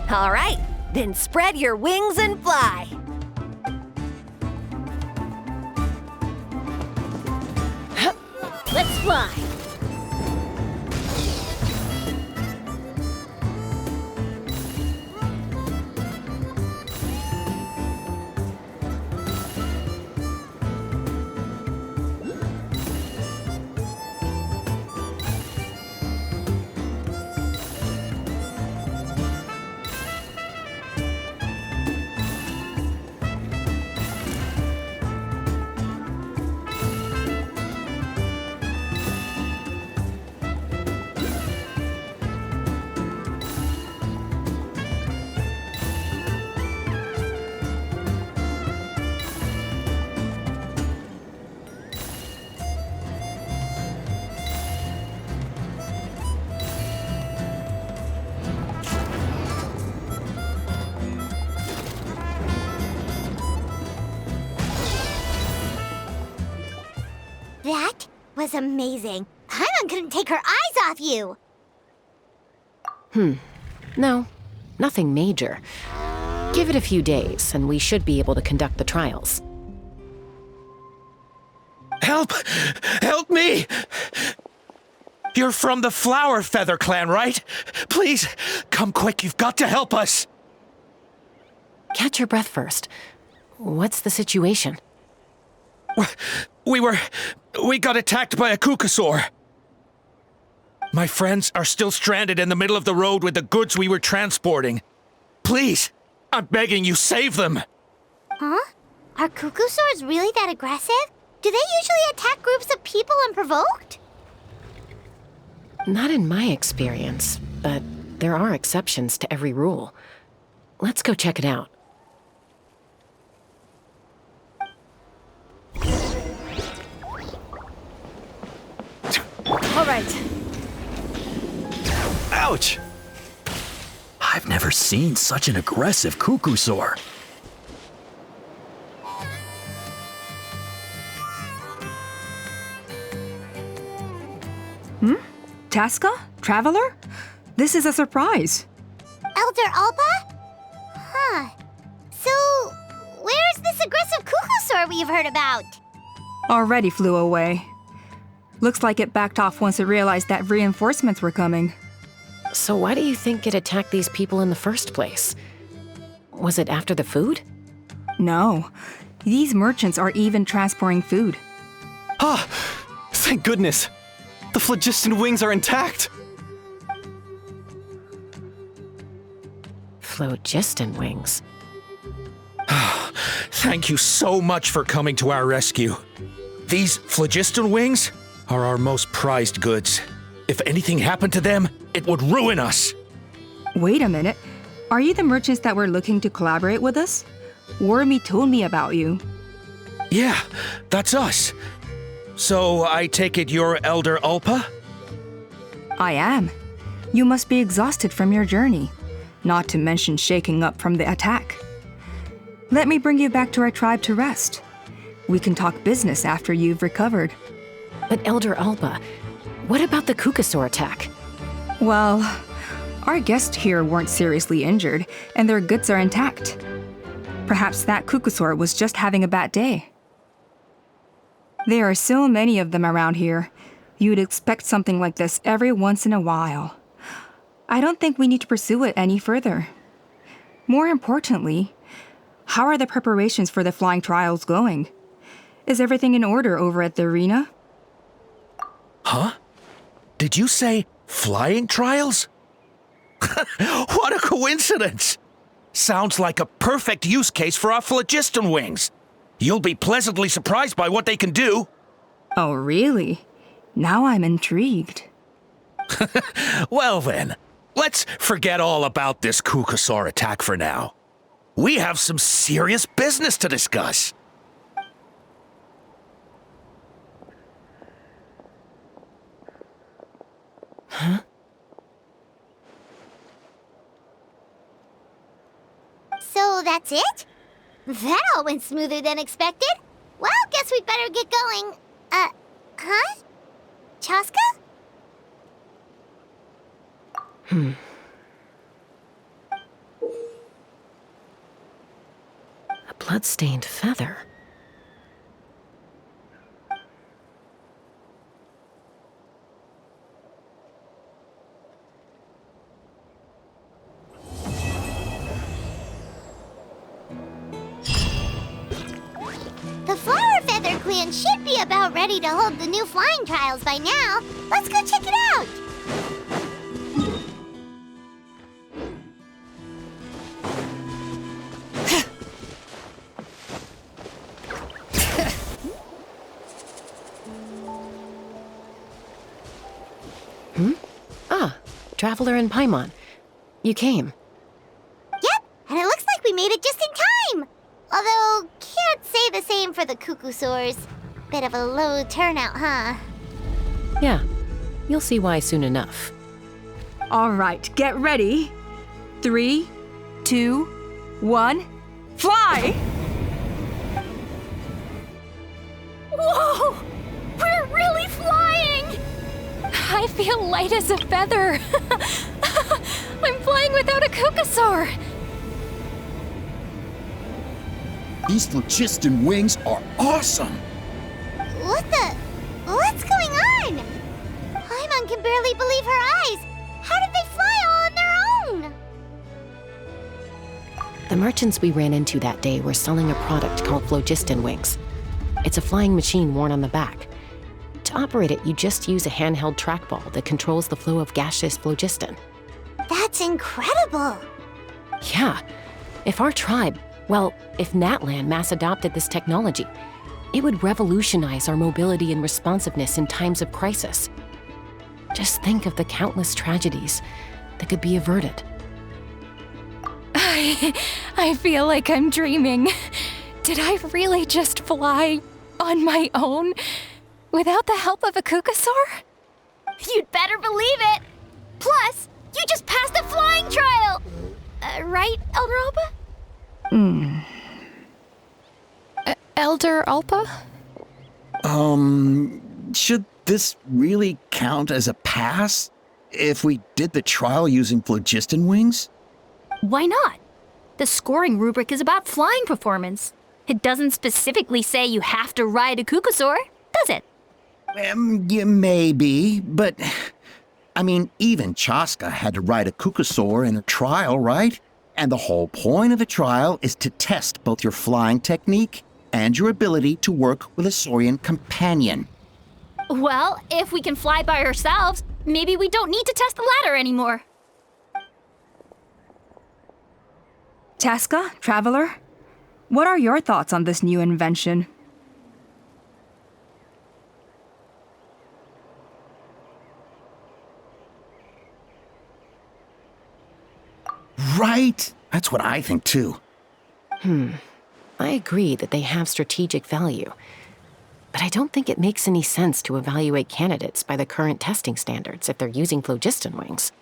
All right, then spread your wings and fly. Let's fly. That was amazing. Paimon couldn't take her eyes off you. No, nothing major. Give it a few days, and we should be able to conduct the trials. Help! Help me! You're from the Flower Feather clan, right? Please, come quick, you've got to help us! Catch your breath first. What's the situation? We got attacked by a kukasaur. My friends are still stranded in the middle of the road with the goods we were transporting. Please, I'm begging you, save them! Huh? Are kukusaurs really that aggressive? Do they usually attack groups of people unprovoked? Not in my experience, but there are exceptions to every rule. Let's go check it out. All right. Ouch! I've never seen such an aggressive kukusaur. Chasca? Traveler? This is a surprise. Elder Alpa? Huh. So, where's this aggressive kukusaur we've heard about? Already flew away. Looks like it backed off once it realized that reinforcements were coming. So why do you think it attacked these people in the first place? Was it after the food? No. These merchants are even transporting food. Ah! Thank goodness! The phlogiston wings are intact! Phlogiston wings. Thank you so much for coming to our rescue. These phlogiston wings are our most prized goods. If anything happened to them, it would ruin us. Wait a minute. Are you the merchants that were looking to collaborate with us? Wormy told me about you. Yeah, that's us. So I take it you're Elder Alpa? I am. You must be exhausted from your journey, not to mention shaking up from the attack. Let me bring you back to our tribe to rest. We can talk business after you've recovered. But Elder Alpa, what about the kukasaur attack? Well, our guests here weren't seriously injured, and their goods are intact. Perhaps that kukasaur was just having a bad day. There are so many of them around here. You'd expect something like this every once in a while. I don't think we need to pursue it any further. More importantly, how are the preparations for the flying trials going? Is everything in order over at the arena? Huh? Did you say flying trials? What a coincidence! Sounds like a perfect use case for our phlogiston wings. You'll be pleasantly surprised by what they can do. Oh, really? Now I'm intrigued. Well then, let's forget all about this kukasaur attack for now. We have some serious business to discuss. Huh? So that's it? That all went smoother than expected. Well, guess we'd better get going. Huh? Chasca? A blood-stained feather. The Flower Feather Clan should be about ready to hold the new flying trials by now. Let's go check it out. Ah, Traveler and Paimon. You came. Yep, and it looks like we made it just in time. Although, can't say the same for the kukusaurs. Bit of a low turnout, huh? Yeah, you'll see why soon enough. All right, get ready. 3, 2, 1, fly! Whoa! We're really flying! I feel light as a feather. flying without a Kukasaur! These phlogiston wings are awesome! What's going on? Paimon can barely believe her eyes. How did they fly all on their own? The merchants we ran into that day were selling a product called phlogiston wings. It's a flying machine worn on the back. To operate it, you just use a handheld trackball that controls the flow of gaseous phlogiston. That's incredible. Yeah, if natlan mass adopted this technology, it would revolutionize our mobility and responsiveness in times of crisis. Just think of the countless tragedies that could be averted. I feel like I'm dreaming. Did I really just fly on my own without the help of a Kukasaur? You'd better believe it! Plus, you just passed a flying trial! Right, Elder Alpa? Elder Alpa? Should this really count as a pass if we did the trial using phlogiston wings? Why not? The scoring rubric is about flying performance. It doesn't specifically say you have to ride a Kukasaur, does it? Yeah, maybe, but I mean, even Chasca had to ride a Kukasaur in her trial, right? And the whole point of the trial is to test both your flying technique and your ability to work with a Saurian companion. Well, if we can fly by ourselves, maybe we don't need to test the ladder anymore. Chasca, Traveler, what are your thoughts on this new invention? Right? That's what I think too. I agree that they have strategic value, but I don't think it makes any sense to evaluate candidates by the current testing standards if they're using phlogiston wings.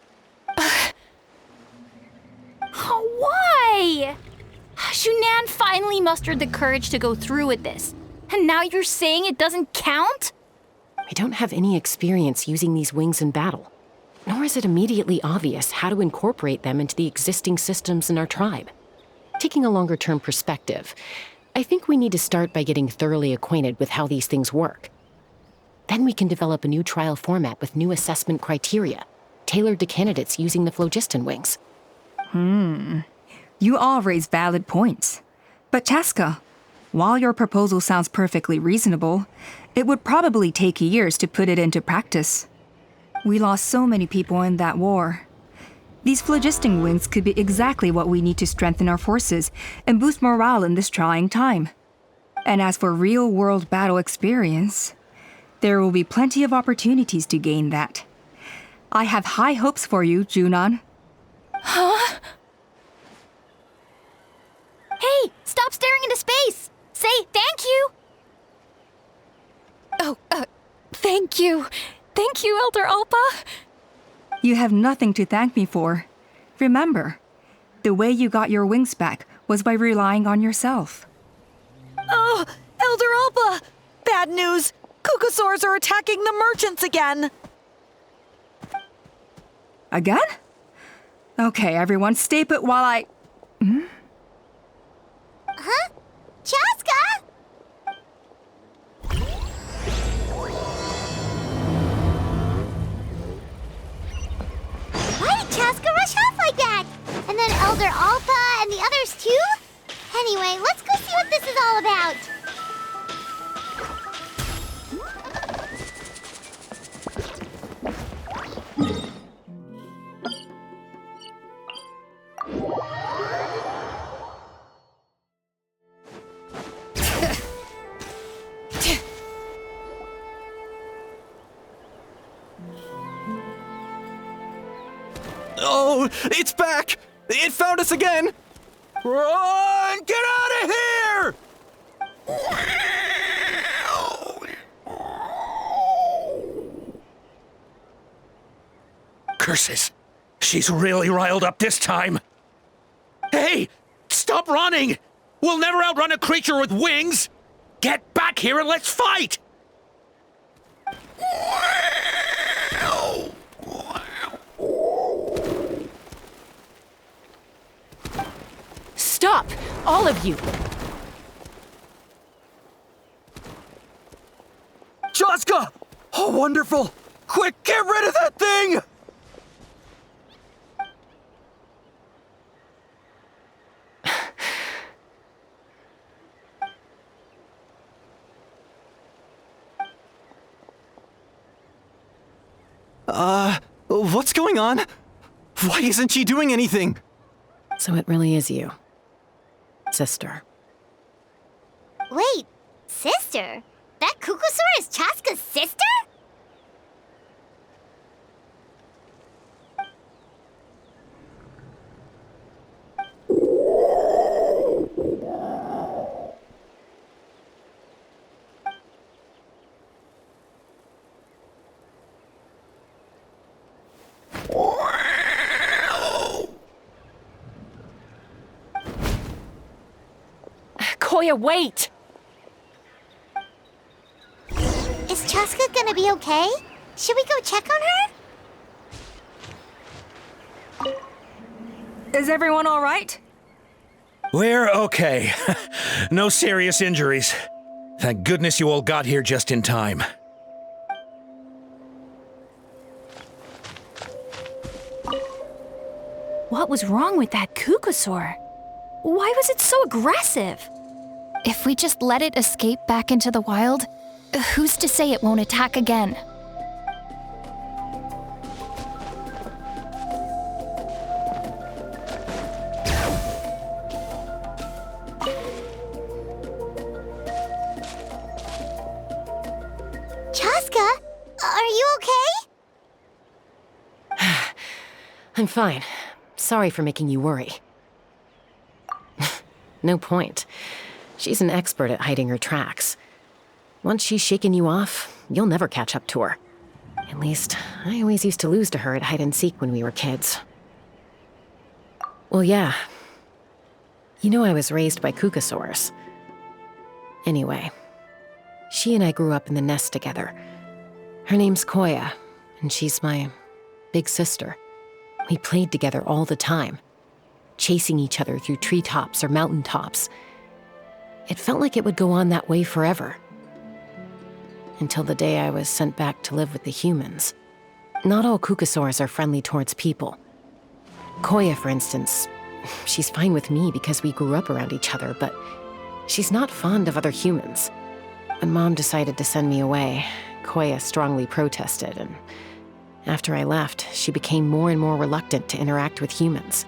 Why? Shunan finally mustered the courage to go through with this, and now you're saying it doesn't count? We don't have any experience using these wings in battle, nor is it immediately obvious how to incorporate them into the existing systems in our tribe. Taking a longer-term perspective, I think we need to start by getting thoroughly acquainted with how these things work. Then we can develop a new trial format with new assessment criteria, tailored to candidates using the phlogiston wings. You all raise valid points. But Chasca, while your proposal sounds perfectly reasonable, it would probably take years to put it into practice. We lost so many people in that war. These phlogiston wings could be exactly what we need to strengthen our forces and boost morale in this trying time. And as for real-world battle experience, there will be plenty of opportunities to gain that. I have high hopes for you, Junon. Huh? Hey, stop staring into space! Say thank you! Thank you. Thank you, Elder Alpa. You have nothing to thank me for. Remember, the way you got your wings back was by relying on yourself. Oh, Elder Alpa! Bad news! Kukasaurs are attacking the merchants again! Again? Okay, everyone, stay put while I... Huh? Chasca? Why did Chasca rush off like that? And then Elder Alpa and the others too? Anyway, let's go see what this is all about. Oh, it's back! It found us again! Run! Get out of here! Curses! She's really riled up this time. Hey! Stop running! We'll never outrun a creature with wings! Get back here and let's fight! All of you! Chasca! Oh, wonderful! Quick, get rid of that thing! What's going on? Why isn't she doing anything? So it really is you. Sister. Wait, sister? That Kukusaur is Chasca's sister? Koya, wait! Is Chasca gonna be okay? Should we go check on her? Is everyone all right? We're okay. No serious injuries. Thank goodness you all got here just in time. What was wrong with that Kukusaur? Why was it so aggressive? If we just let it escape back into the wild, who's to say it won't attack again? Chasca, are you okay? I'm fine. Sorry for making you worry. No point. She's an expert at hiding her tracks. Once she's shaken you off, you'll never catch up to her. At least, I always used to lose to her at hide-and-seek when we were kids. Well, yeah. You know I was raised by Kukusaurs. Anyway, she and I grew up in the nest together. Her name's Koya, and she's my big sister. We played together all the time, chasing each other through treetops or mountaintops. It felt like it would go on that way forever. Until the day I was sent back to live with the humans. Not all Kukusaurs are friendly towards people. Koya, for instance, she's fine with me because we grew up around each other, but she's not fond of other humans. When Mom decided to send me away, Koya strongly protested, and after I left, she became more and more reluctant to interact with humans.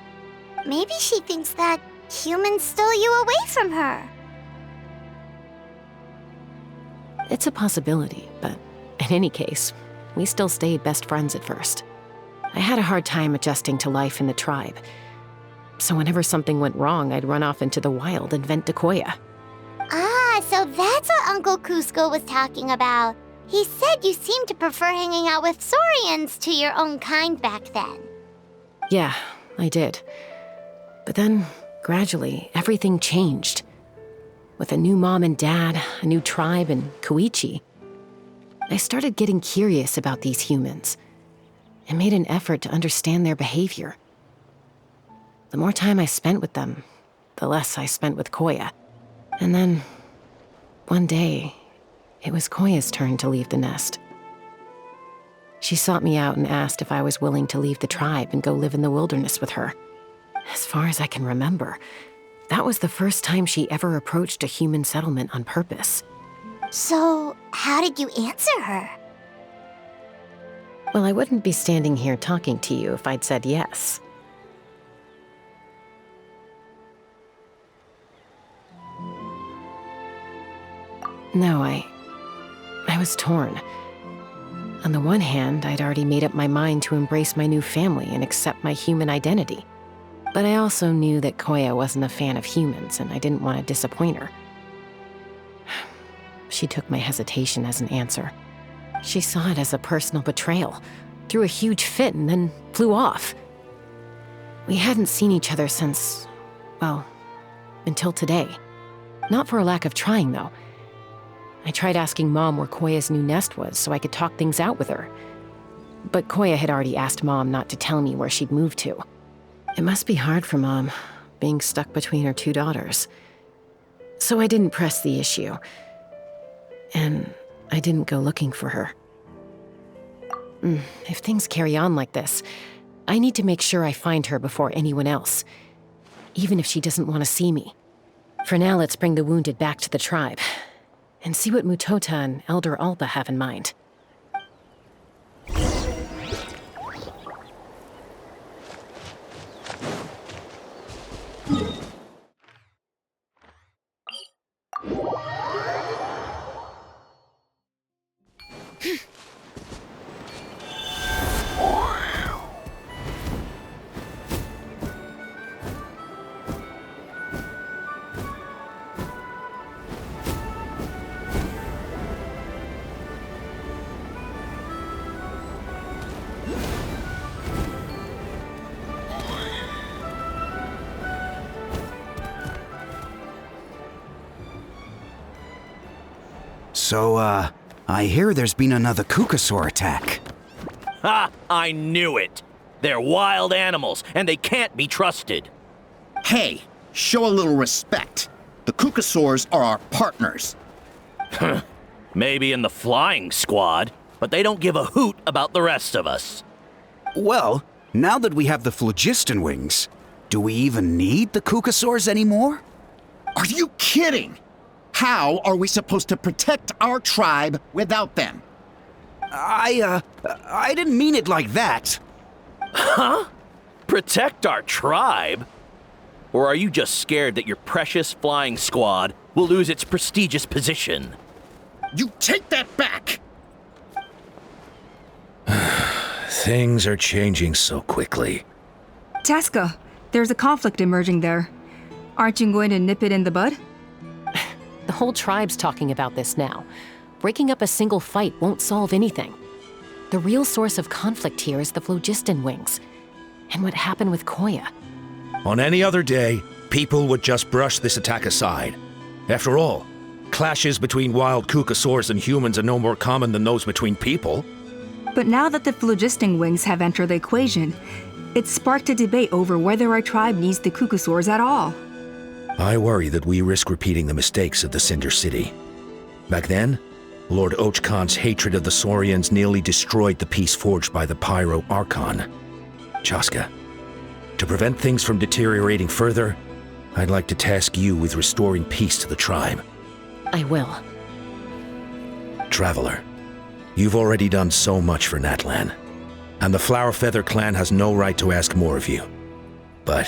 Maybe she thinks that humans stole you away from her. It's a possibility, but in any case, we still stayed best friends at first. I had a hard time adjusting to life in the tribe. So whenever something went wrong, I'd run off into the wild and vent to Koya. Ah, so that's what Uncle Cusco was talking about. He said you seemed to prefer hanging out with saurians to your own kind back then. Yeah, I did. But then, gradually, everything changed. With a new mom and dad, a new tribe, and Koichi, I started getting curious about these humans and made an effort to understand their behavior. The more time I spent with them, the less I spent with Koya. And then, one day, it was Koya's turn to leave the nest. She sought me out and asked if I was willing to leave the tribe and go live in the wilderness with her. As far as I can remember, that was the first time she ever approached a human settlement on purpose. So, how did you answer her? Well, I wouldn't be standing here talking to you if I'd said yes. No, I was torn. On the one hand, I'd already made up my mind to embrace my new family and accept my human identity. But I also knew that Koya wasn't a fan of humans, and I didn't want to disappoint her. She took my hesitation as an answer. She saw it as a personal betrayal, threw a huge fit, and then flew off. We hadn't seen each other since, well, until today. Not for a lack of trying, though. I tried asking Mom where Koya's new nest was so I could talk things out with her. But Koya had already asked Mom not to tell me where she'd moved to. It must be hard for Mom, being stuck between her two daughters. So I didn't press the issue. And I didn't go looking for her. If things carry on like this, I need to make sure I find her before anyone else, even if she doesn't want to see me. For now, let's bring the wounded back to the tribe, and see what Mutota and Elder Alba have in mind. So, I hear there's been another Kukasaur attack. Ha! I knew it! They're wild animals, and they can't be trusted. Hey, show a little respect. The Kukasaurs are our partners. Maybe in the flying squad, but they don't give a hoot about the rest of us. Well, now that we have the phlogiston wings, do we even need the Kukasaurs anymore? Are you kidding? How are we supposed to protect our tribe without them? I didn't mean it like that. Huh? Protect our tribe? Or are you just scared that your precious flying squad will lose its prestigious position? You take that back! Things are changing so quickly. Chasca, there's a conflict emerging there. Aren't you going to nip it in the bud? The whole tribe's talking about this now. Breaking up a single fight won't solve anything. The real source of conflict here is the phlogiston wings, and what happened with Koya. On any other day, people would just brush this attack aside. After all, clashes between wild Kukasaurs and humans are no more common than those between people. But now that the phlogiston wings have entered the equation, it's sparked a debate over whether our tribe needs the Kukasaurs at all. I worry that we risk repeating the mistakes of the Cinder City. Back then, Lord Ochkan's hatred of the Saurians nearly destroyed the peace forged by the Pyro Archon. Chasca, to prevent things from deteriorating further, I'd like to task you with restoring peace to the tribe. I will. Traveler, you've already done so much for Natlan, and the Flower Feather clan has no right to ask more of you. But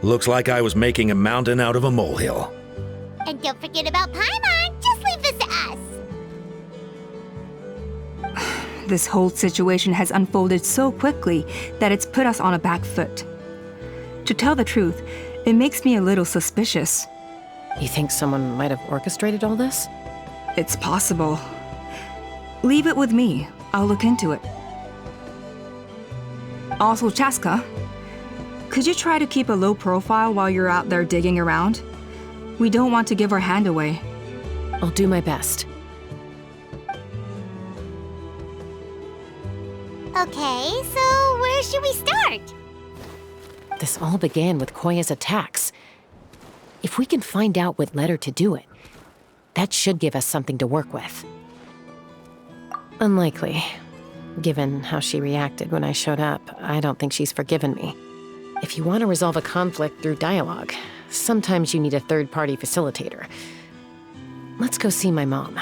looks like I was making a mountain out of a molehill. And don't forget about Paimon. Just leave this to us. This whole situation has unfolded so quickly that it's put us on a back foot. To tell the truth, it makes me a little suspicious. You think someone might have orchestrated all this? It's possible. Leave it with me. I'll look into it. Also, Chasca, could you try to keep a low profile while you're out there digging around? We don't want to give our hand away. I'll do my best. Okay, so where should we start? This all began with Koya's attacks. If we can find out what led her to do it, that should give us something to work with. Unlikely. Given how she reacted when I showed up, I don't think she's forgiven me. If you want to resolve a conflict through dialogue, sometimes you need a third-party facilitator. Let's go see my mom.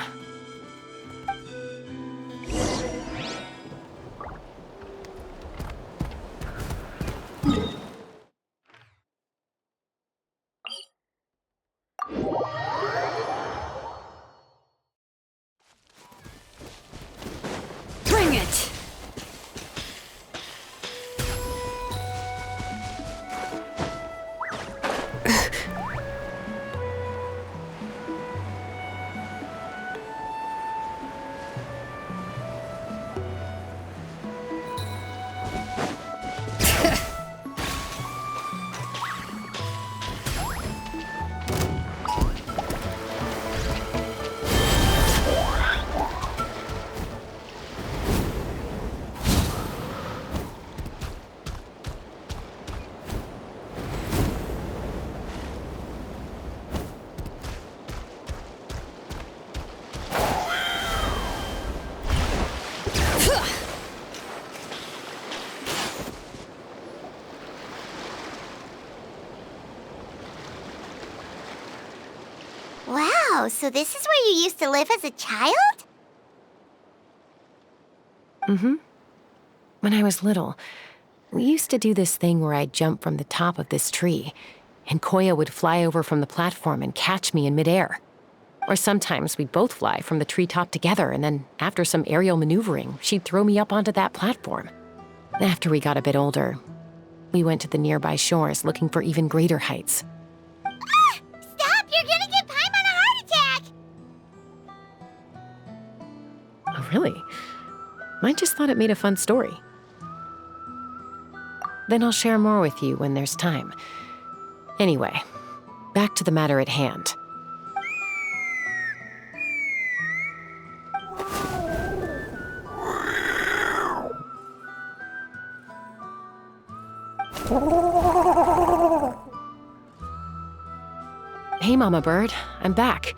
Bring it! Wow, so this is where you used to live as a child? Mm-hmm. When I was little, we used to do this thing where I'd jump from the top of this tree, and Koya would fly over from the platform and catch me in midair. Or sometimes we'd both fly from the treetop together, and then after some aerial maneuvering, she'd throw me up onto that platform. After we got a bit older, we went to the nearby shores looking for even greater heights. Ah! Stop! You're gonna give Paimon a heart attack! Oh, really? I just thought it made a fun story. Then I'll share more with you when there's time. Anyway, back to the matter at hand. Hey, Mama Bird, I'm back.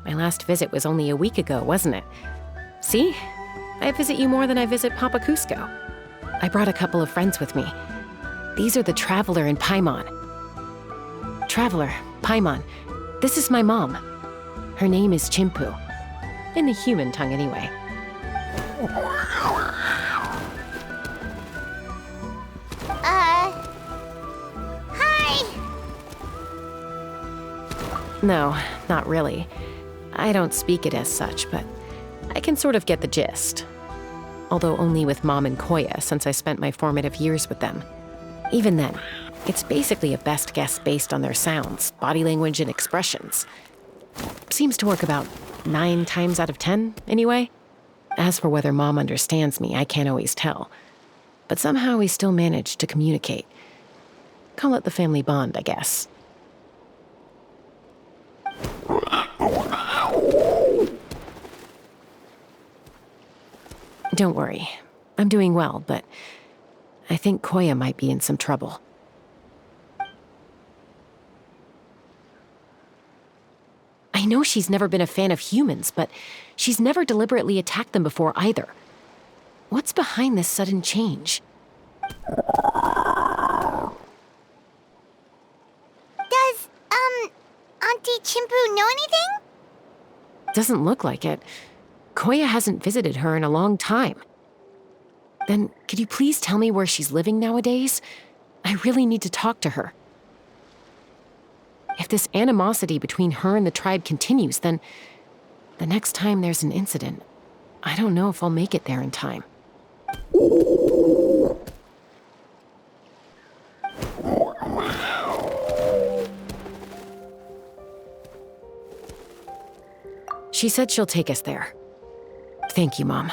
My last visit was only a week ago, wasn't it? See? I visit you more than I visit Papa Cusco. I brought a couple of friends with me. These are the Traveler and Paimon. Traveler, Paimon, this is my mom. Her name is Chimpu. In the human tongue, anyway. Hi! No, not really. I don't speak it as such, but I can sort of get the gist. Although only with Mom and Koya, since I spent my formative years with them. Even then, it's basically a best guess based on their sounds, body language, and expressions. Seems to work about 9 times out of 10, anyway. As for whether Mom understands me, I can't always tell. But somehow we still manage to communicate. Call it the family bond, I guess. Don't worry. I'm doing well, but I think Koya might be in some trouble. I know she's never been a fan of humans, but she's never deliberately attacked them before either. What's behind this sudden change? Does, Auntie Chimpu know anything? Doesn't look like it. Koya hasn't visited her in a long time. Then, could you please tell me where she's living nowadays? I really need to talk to her. If this animosity between her and the tribe continues, then the next time there's an incident, I don't know if I'll make it there in time. She said she'll take us there. Thank you, Mom.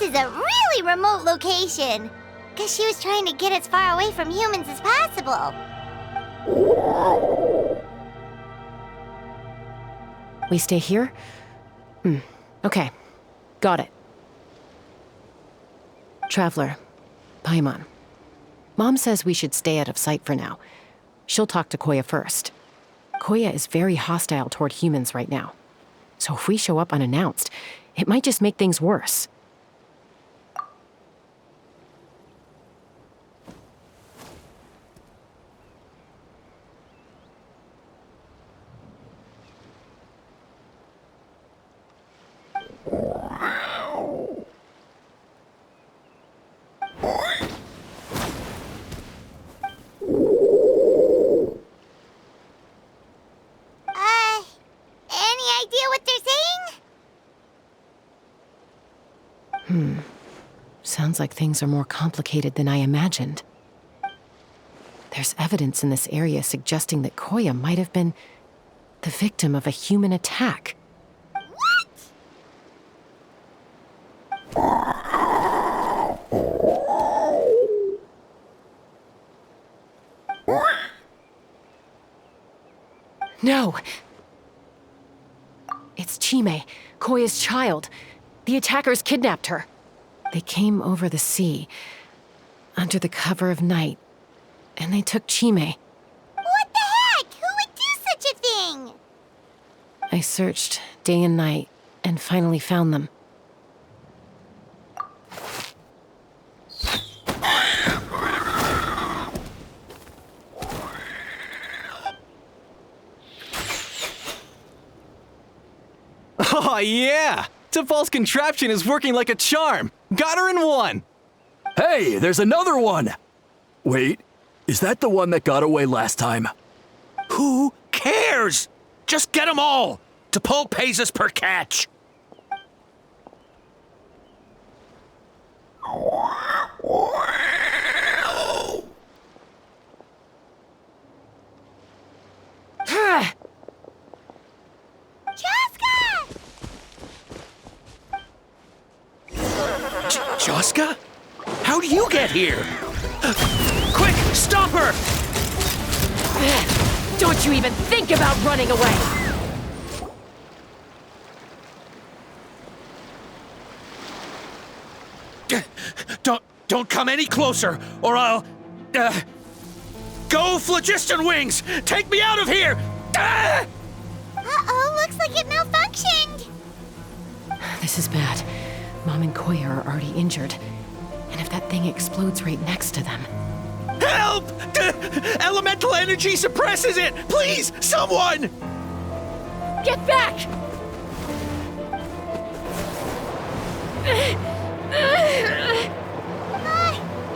is a really remote location. Guess she was trying to get as far away from humans as possible. We stay here? Okay. Got it. Traveler, Paimon. Mom says we should stay out of sight for now. She'll talk to Koya first. Koya is very hostile toward humans right now. So if we show up unannounced, it might just make things worse. Any idea what they're saying? Sounds like things are more complicated than I imagined. There's evidence in this area suggesting that Koya might have been the victim of a human attack. No! It's Chime, Koya's child. The attackers kidnapped her. They came over the sea, under the cover of night, and they took Chime. What the heck? Who would do such a thing? I searched day and night, and finally found them. Oh, yeah! T'Pol's contraption is working like a charm! Got her in one! Hey, there's another one! Wait, is that the one that got away last time? Who cares? Just get them all. T'Pol pays us per catch. Chasca? How do you get here? Quick, stop her! Don't you even think about running away! Don't come any closer, or I'll... Go, Phlogiston Wings! Take me out of here! Uh-oh, looks like it malfunctioned. This is bad. Mom and Koya are already injured. And if that thing explodes right next to them... Help! Elemental energy suppresses it! Please, someone! Get back!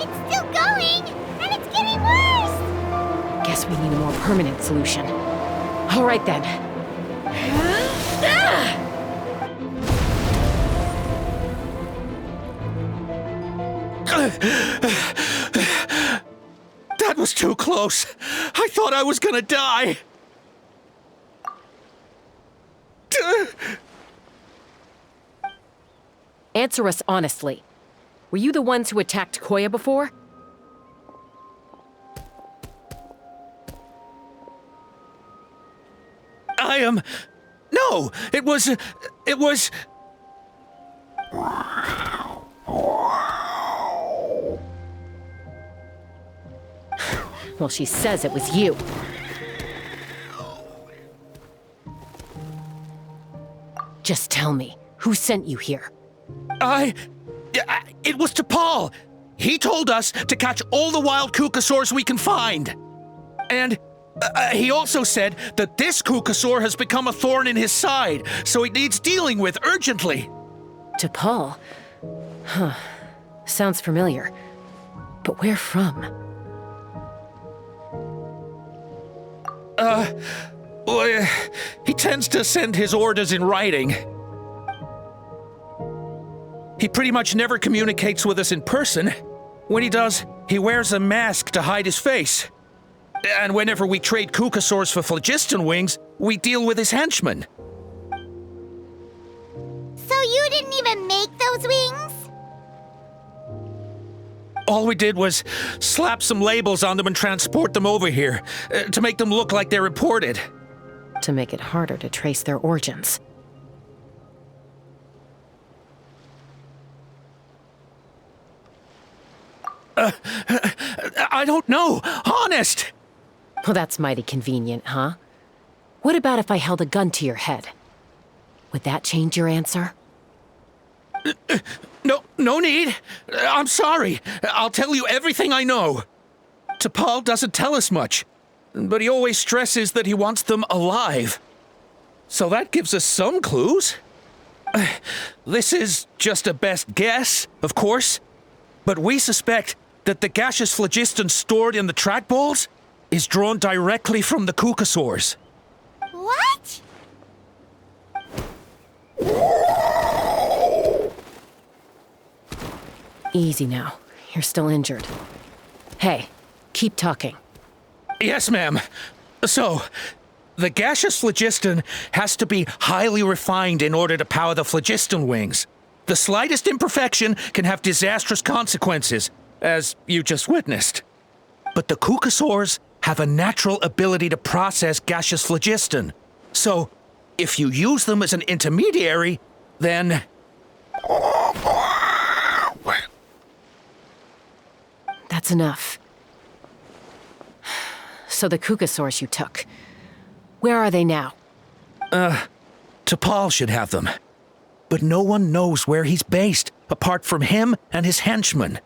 It's still going, and it's getting worse. Guess we need a more permanent solution. All right then. That was too close. I thought I was gonna die. Answer us honestly. Were you the ones who attacked Koya before? No, it was... Well, she says it was you. Just tell me, who sent you here? It was T'Pol. He told us to catch all the wild Kukasaurs we can find. And he also said that this Kukasaur has become a thorn in his side, so it needs dealing with urgently. T'Pol? Huh. Sounds familiar. But where from? Well, he tends to send his orders in writing. He pretty much never communicates with us in person. When he does, he wears a mask to hide his face. And whenever we trade Kukasaurs for Phlogiston Wings, we deal with his henchmen. So you didn't even make those wings? All we did was slap some labels on them and transport them over here, to make them look like they're imported. To make it harder to trace their origins. I don't know, honest! Well, that's mighty convenient, huh? What about if I held a gun to your head? Would that change your answer? No need. I'm sorry. I'll tell you everything I know. T'Pol doesn't tell us much, but he always stresses that he wants them alive. So that gives us some clues. This is just a best guess, of course, but we suspect that the gaseous phlogiston stored in the trackballs is drawn directly from the Kukasaurs. What? Easy now. You're still injured. Hey, keep talking. Yes, ma'am. So, the gaseous phlogiston has to be highly refined in order to power the phlogiston wings. The slightest imperfection can have disastrous consequences, as you just witnessed. But the Kukasaurs have a natural ability to process gaseous phlogiston. So, if you use them as an intermediary, then... That's enough. So the Kukasaurs you took, where are they now? T'Pol should have them. But no one knows where he's based, apart from him and his henchmen.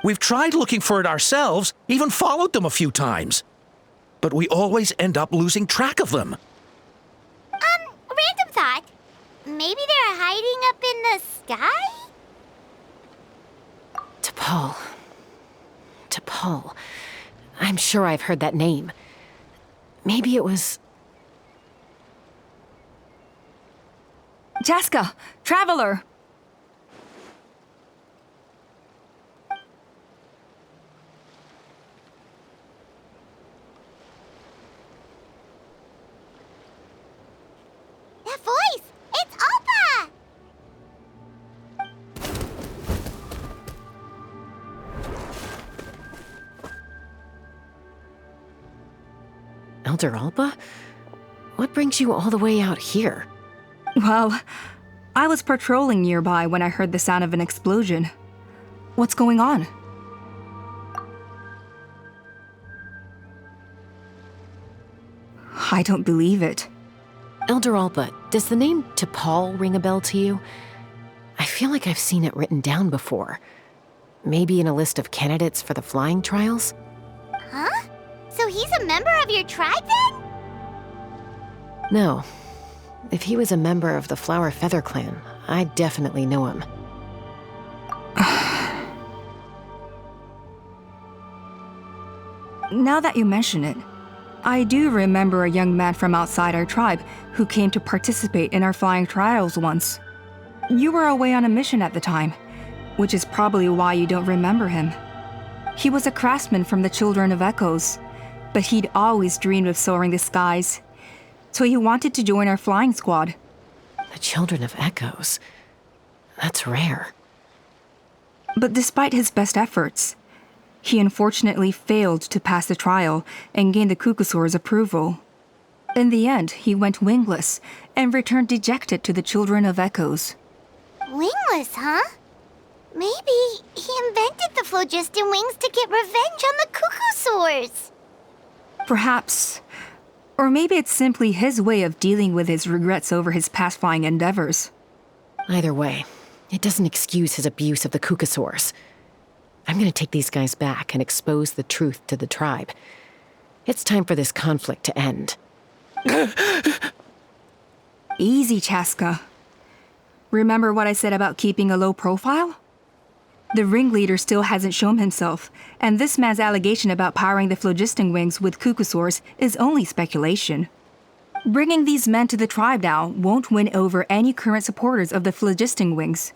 We've tried looking for it ourselves, even followed them a few times. But we always end up losing track of them. Random thought. Maybe they're hiding up in the sky? T'Pol. T'Pol. I'm sure I've heard that name. Maybe it was... Chasca! Traveler! That voice! It's Alpa! Elder Alba? What brings you all the way out here? Well, I was patrolling nearby when I heard the sound of an explosion. What's going on? I don't believe it. Elder Alba, does the name T'Pol ring a bell to you? I feel like I've seen it written down before. Maybe in a list of candidates for the flying trials? Huh? So he's a member of your tribe then? No. If he was a member of the Flower Feather Clan, I'd definitely know him. Now that you mention it, I do remember a young man from outside our tribe who came to participate in our flying trials once. You were away on a mission at the time, which is probably why you don't remember him. He was a craftsman from the Children of Echoes, but he'd always dreamed of soaring the skies, so he wanted to join our flying squad. The Children of Echoes? That's rare. But despite his best efforts, he unfortunately failed to pass the trial and gain the Kukasaur's approval. In the end, he went wingless and returned dejected to the Children of Echoes. Wingless, huh? Maybe he invented the phlogiston wings to get revenge on the Kukasaurs. Perhaps. Or maybe it's simply his way of dealing with his regrets over his past flying endeavors. Either way, it doesn't excuse his abuse of the Kukasaurs. I'm gonna take these guys back and expose the truth to the tribe. It's time for this conflict to end. Easy, Chasca. Remember what I said about keeping a low profile? The ringleader still hasn't shown himself, and this man's allegation about powering the phlogiston wings with Kukasaurs is only speculation. Bringing these men to the tribe now won't win over any current supporters of the phlogiston wings.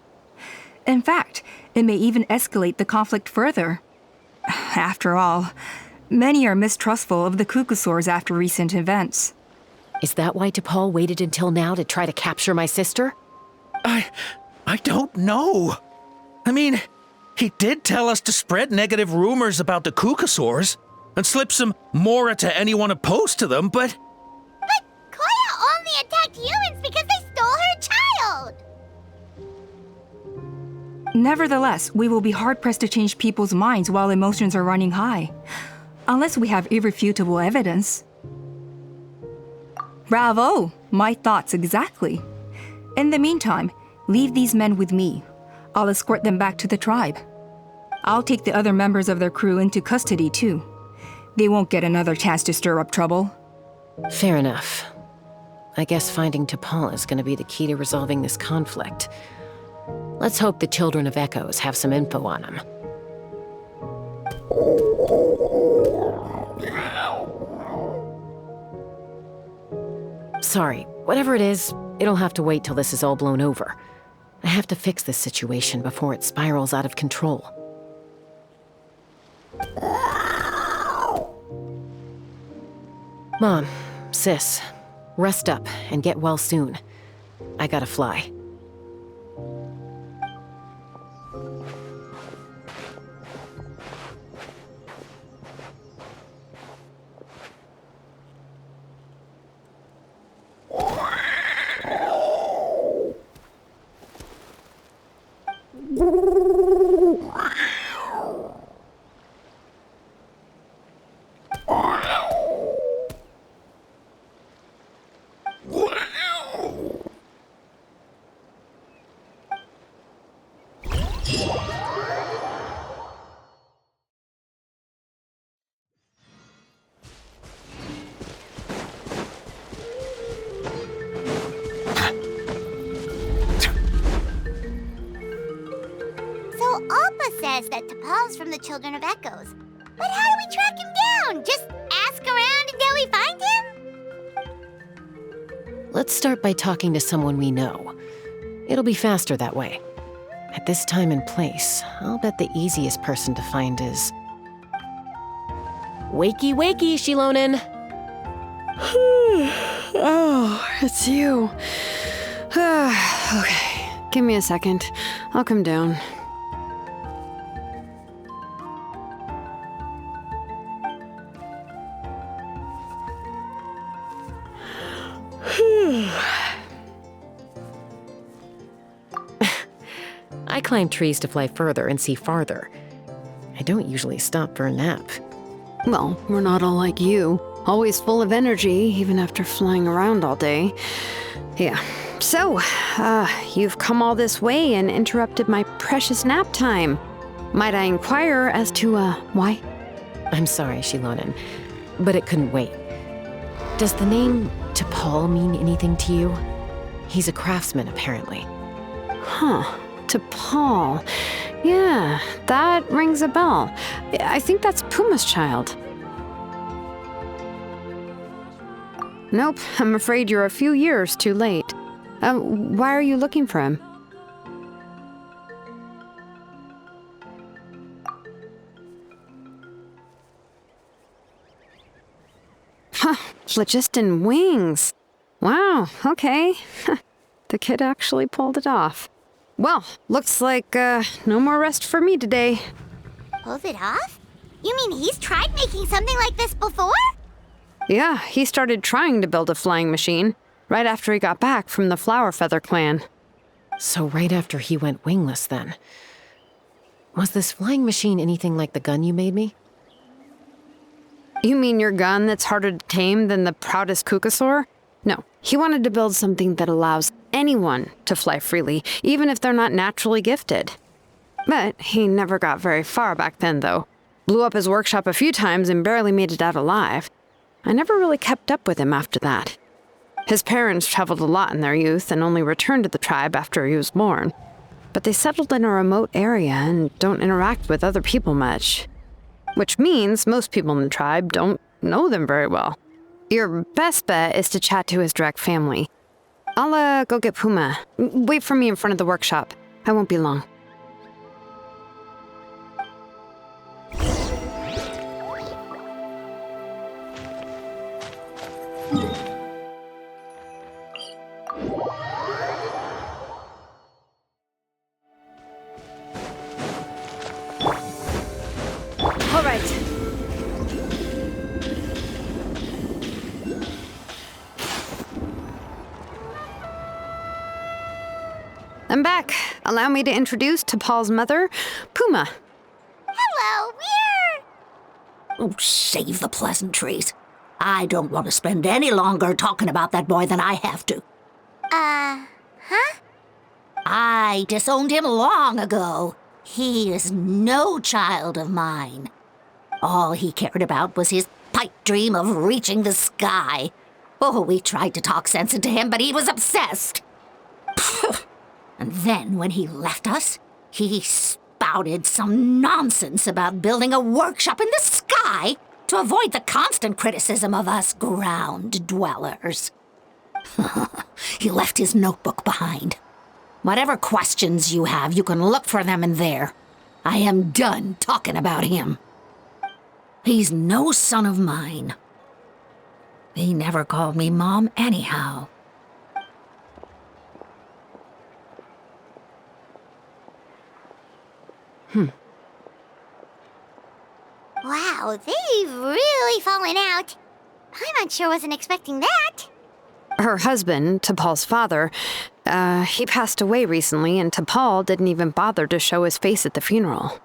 In fact, it may even escalate the conflict further. After all, many are mistrustful of the Kukasaurs after recent events. Is that why T'Pol waited until now to try to capture my sister? I don't know. I mean, He did tell us to spread negative rumors about the Kukasaurs and slip some Mora to anyone opposed to them, but... But Koya only attacked humans because they stole her child! Nevertheless, we will be hard-pressed to change people's minds while emotions are running high. Unless we have irrefutable evidence. Bravo! My thoughts exactly. In the meantime, leave these men with me. I'll escort them back to the tribe. I'll take the other members of their crew into custody too. They won't get another chance to stir up trouble. Fair enough. I guess finding T'Pol is gonna be the key to resolving this conflict. Let's hope the Children of Echoes have some info on him. Sorry, whatever it is, it'll have to wait till this is all blown over. I have to fix this situation before it spirals out of control. Mom, sis, rest up and get well soon. I gotta fly. Says that T'Pol's from the Children of Echoes. But how do we track him down? Just ask around until we find him? Let's start by talking to someone we know. It'll be faster that way. At this time and place, I'll bet the easiest person to find is... Wakey, wakey, xilonen! Oh, it's you. Okay, give me a second. I'll come down. I climb trees to fly further and see farther. I don't usually stop for a nap. Well, we're not all like you. Always full of energy, even after flying around all day. Yeah. So, you've come all this way and interrupted my precious nap time. Might I inquire as to, why? I'm sorry, xilonen, but it couldn't wait. Does the name T'Pol mean anything to you? He's a craftsman, apparently. Huh. T'Pol. Yeah, that rings a bell. I think that's Puma's child. Nope, I'm afraid you're a few years too late. Why are you looking for him? Huh, phlogiston wings. Wow, okay. The kid actually pulled it off. Well, looks like, no more rest for me today. Pulled it off? You mean he's tried making something like this before? Yeah, he started trying to build a flying machine right after he got back from the Flower Feather clan. So right after he went wingless, then. Was this flying machine anything like the gun you made me? You mean your gun that's harder to tame than the proudest Kukasaur? No, he wanted to build something that allows anyone to fly freely, even if they're not naturally gifted. But he never got very far back then, though. Blew up his workshop a few times and barely made it out alive. I never really kept up with him after that. His parents traveled a lot in their youth and only returned to the tribe after he was born. But they settled in a remote area and don't interact with other people much. Which means most people in the tribe don't know them very well. Your best bet is to chat to his direct family. I'll, go get Puma. Wait for me in front of the workshop. I won't be long. Welcome back. Allow me to introduce T'Pol's mother, Puma. Hello, we're... Oh, save the pleasantries. I don't want to spend any longer talking about that boy than I have to. Huh? I disowned him long ago. He is no child of mine. All he cared about was his pipe dream of reaching the sky. Oh, we tried to talk sense into him, but he was obsessed. And then when he left us, he spouted some nonsense about building a workshop in the sky to avoid the constant criticism of us ground dwellers. He left his notebook behind. Whatever questions you have, you can look for them in there. I am done talking about him. He's no son of mine. He never called me Mom anyhow. Wow, they've really fallen out. Paimon sure wasn't expecting that. Her husband, T'Pol's father, he passed away recently, and T'Pol didn't even bother to show his face at the funeral.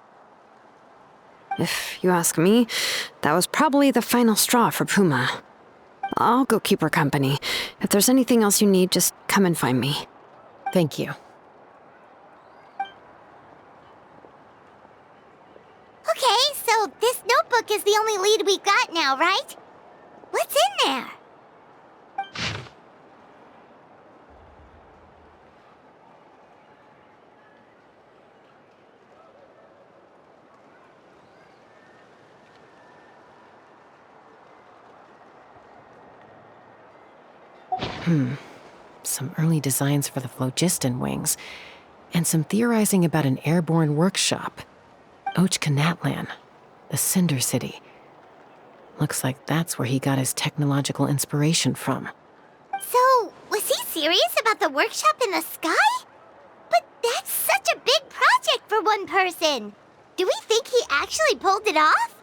If you ask me, that was probably the final straw for Puma. I'll go keep her company. If there's anything else you need, just come and find me. Thank you. Okay, so this notebook is the only lead we've got now, right? What's in there? Some early designs for the phlogiston wings, and some theorizing about an airborne workshop. Natlan, the Cinder City. Looks like that's where he got his technological inspiration from. So, was he serious about the workshop in the sky? But that's such a big project for one person. Do we think he actually pulled it off?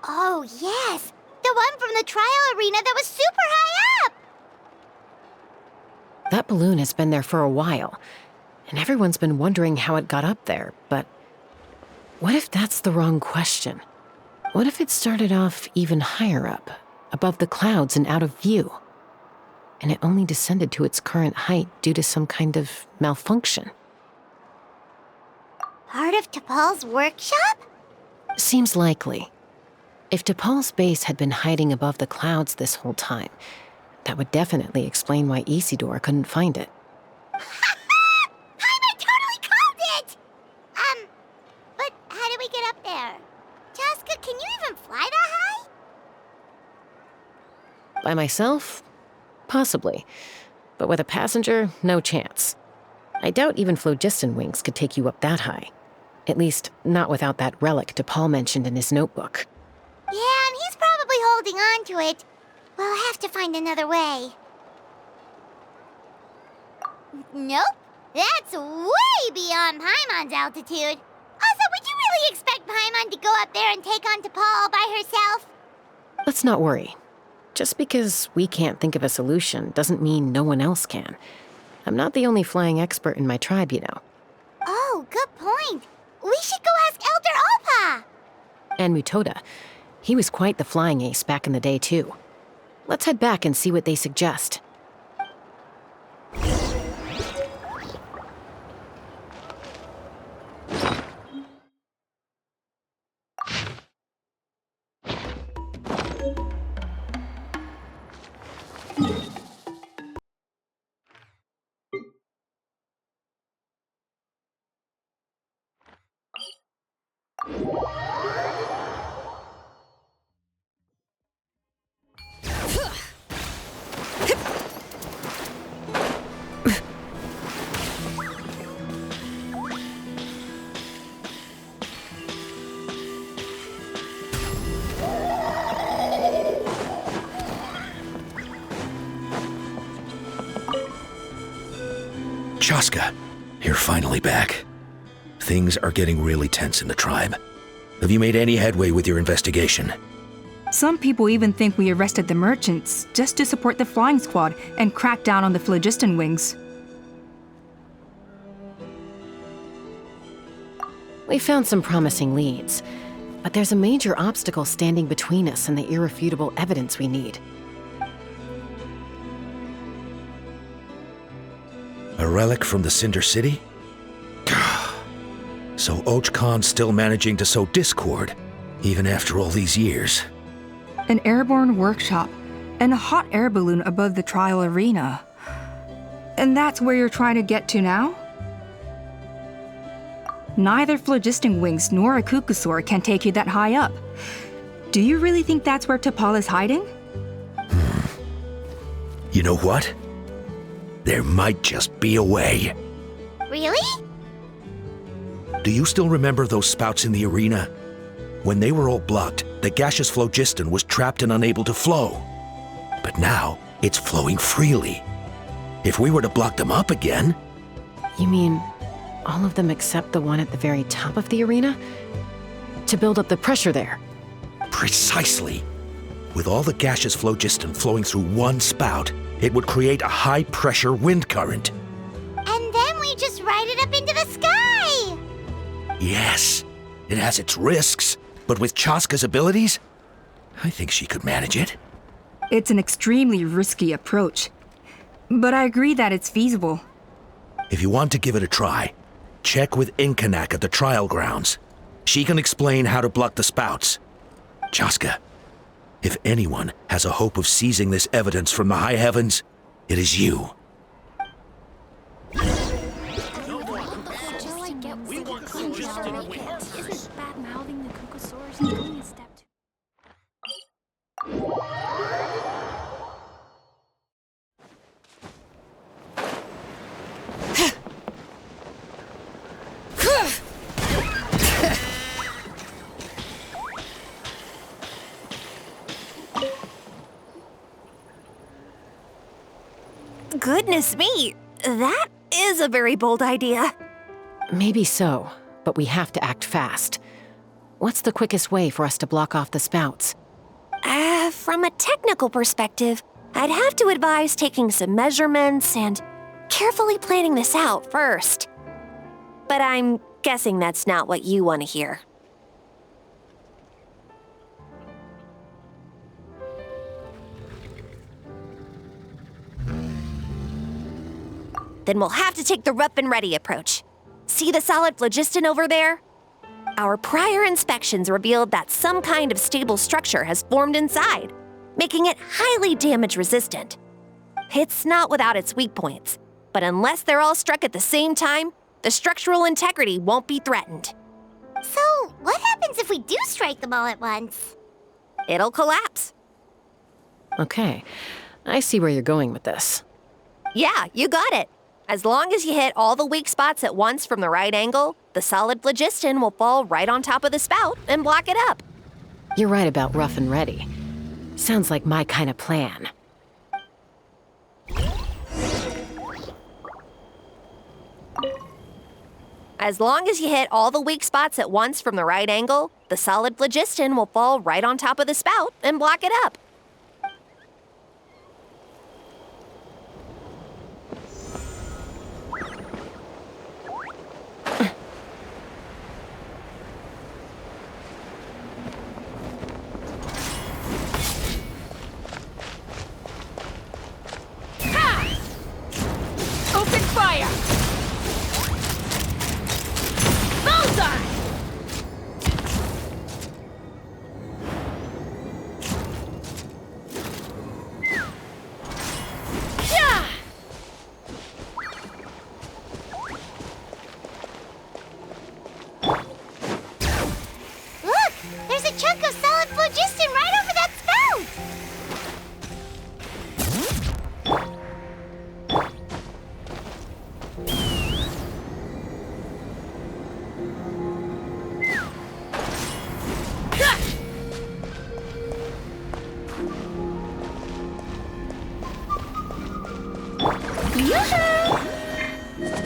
Oh, yes. The one from the trial arena that was super high up! That balloon has been there for a while, and everyone's been wondering how it got up there, but what if that's the wrong question? What if it started off even higher up, above the clouds and out of view, and it only descended to its current height due to some kind of malfunction? Part of T'Pol's workshop? Seems likely. If T'Pol's base had been hiding above the clouds this whole time, that would definitely explain why Isidore couldn't find it. I totally called it! But how do we get up there? Chasca, can you even fly that high? By myself? Possibly. But with a passenger, no chance. I doubt even phlogiston wings could take you up that high. At least, not without that relic T'Pol mentioned in his notebook. Yeah, and he's probably holding on to it. We'll have to find another way. Nope. That's way beyond Paimon's altitude. Also, would you really expect Paimon to go up there and take on T'Pol all by herself? Let's not worry. Just because we can't think of a solution doesn't mean no one else can. I'm not the only flying expert in my tribe, you know. Oh, good point. We should go ask Elder Alpa. And Mutoda. He was quite the flying ace back in the day, too. Let's head back and see what they suggest. Chasca, you're finally back. Things are getting really tense in the tribe. Have you made any headway with your investigation? Some people even think we arrested the merchants just to support the flying squad and crack down on the phlogiston wings. We found some promising leads, but there's a major obstacle standing between us and the irrefutable evidence we need. A relic from the Cinder City? So Ochkon's still managing to sow discord, even after all these years. An airborne workshop and a hot air balloon above the trial arena. And that's where you're trying to get to now? Neither phlogiston wings nor a Kukusaur can take you that high up. Do you really think that's where T'Pol is hiding? You know what? There might just be a way. Really? Do you still remember those spouts in the arena? When they were all blocked, the gaseous phlogiston was trapped and unable to flow. But now, it's flowing freely. If we were to block them up again... You mean all of them except the one at the very top of the arena? To build up the pressure there? Precisely. With all the gaseous phlogiston flowing through one spout, it would create a high-pressure wind current. And then we just ride it up into the sky! Yes, it has its risks, but with Chasca's abilities, I think she could manage it. It's an extremely risky approach, but I agree that it's feasible. If you want to give it a try, check with Inkanak at the trial grounds. She can explain how to block the spouts. Chasca, if anyone has a hope of seizing this evidence from the high heavens, it is you. Isn't bad-mouthing the Kukusaurs going a step too... Goodness me, that is a very bold idea. Maybe so, but we have to act fast. What's the quickest way for us to block off the spouts? From a technical perspective, I'd have to advise taking some measurements and carefully planning this out first. But I'm guessing that's not what you want to hear. Then we'll have to take the rough and ready approach. See the solid phlogiston over there? Our prior inspections revealed that some kind of stable structure has formed inside, making it highly damage resistant. It's not without its weak points, but unless they're all struck at the same time, the structural integrity won't be threatened. So, what happens if we do strike them all at once? It'll collapse. Okay, I see where you're going with this. Yeah, you got it. As long as you hit all the weak spots at once from the right angle, the solid phlogiston will fall right on top of the spout and block it up. You're right about rough and ready. Sounds like my kind of plan. As long as you hit all the weak spots at once from the right angle, the solid phlogiston will fall right on top of the spout and block it up. Open fire! Bullseye! Yeah! Look! There's a chunk of solid phlogiston right over that spout!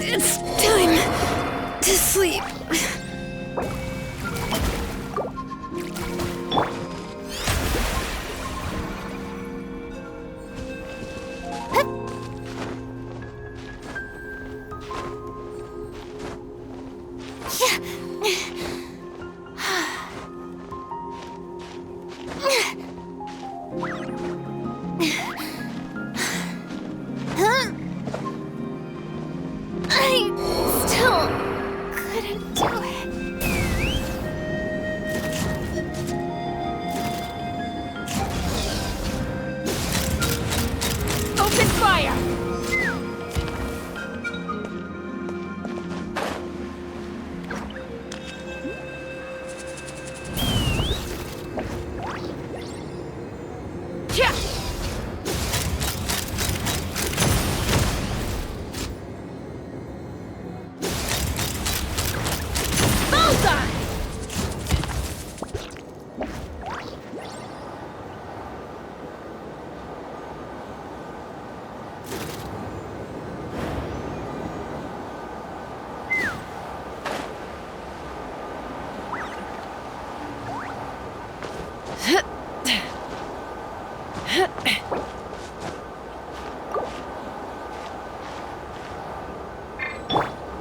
It's time to sleep.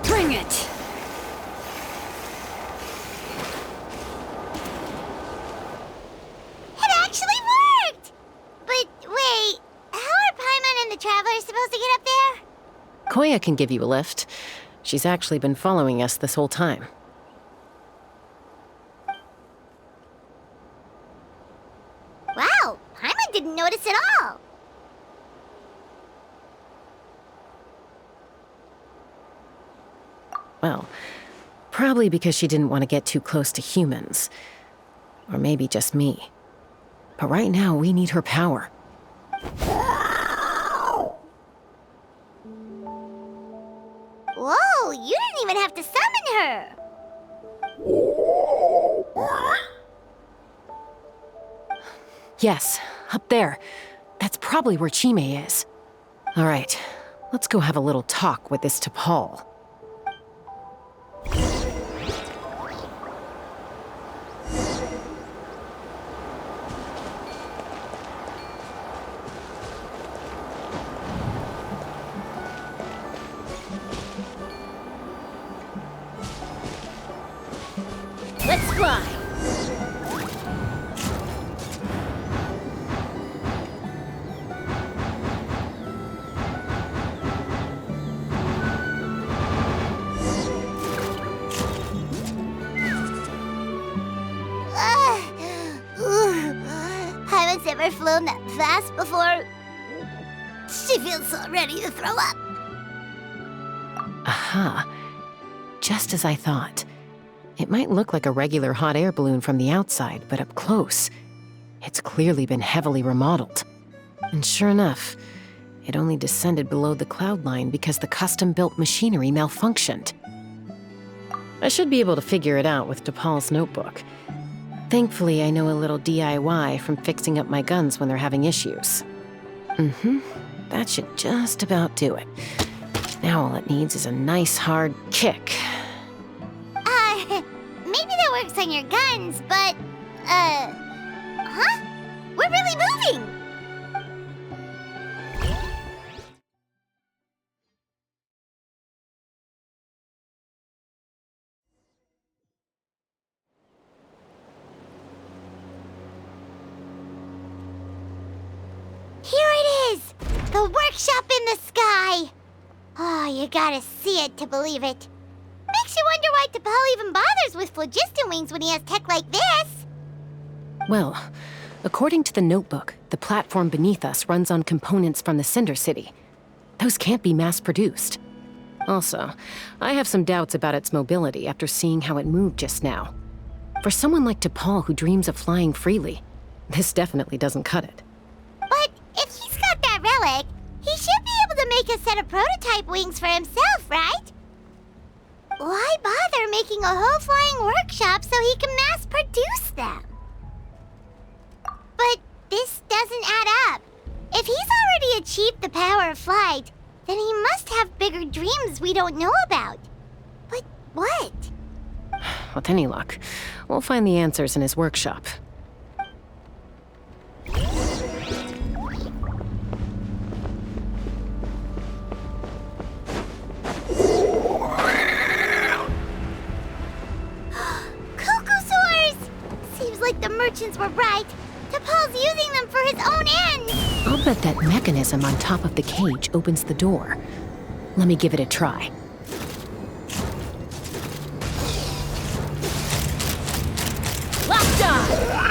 Bring it! It actually worked! But wait, how are Paimon and the Traveler supposed to get up there? Koya can give you a lift. She's actually been following us this whole time. Wow, Paimon didn't notice at all. Well, probably because she didn't want to get too close to humans. Or maybe just me. But right now, we need her power. Whoa, you didn't even have to summon her. Yes, up there. That's probably where Chime is. All right, let's go have a little talk with this T'Pol. Let's fly. Haven't ever flown that fast before. She feels so ready to throw up. Aha. Just as I thought. It might look like a regular hot air balloon from the outside, but up close, it's clearly been heavily remodeled. And sure enough, it only descended below the cloud line because the custom-built machinery malfunctioned. I should be able to figure it out with T'Pol's notebook. Thankfully, I know a little DIY from fixing up my guns when they're having issues. That should just about do it. Now all it needs is a nice hard kick. Maybe that works on your guns, but, huh? We're really moving! Here it is! The workshop in the sky! Oh, you gotta see it to believe it. Makes you wonder why T'Pol even bothers with phlogiston wings when he has tech like this. Well, according to the notebook, the platform beneath us runs on components from the Cinder City. Those can't be mass-produced. Also, I have some doubts about its mobility after seeing how it moved just now. For someone like T'Pol who dreams of flying freely, this definitely doesn't cut it. But if he's got that relic, he should be able to make a set of prototype wings for himself, right? Why bother making a whole flying workshop so he can mass-produce them? But this doesn't add up. If he's already achieved the power of flight, then he must have bigger dreams we don't know about. But what? With any luck, we'll find the answers in his workshop. Like the merchants were right. T'Pol's using them for his own ends. I'll bet that mechanism on top of the cage opens the door. Let me give it a try. Locked on!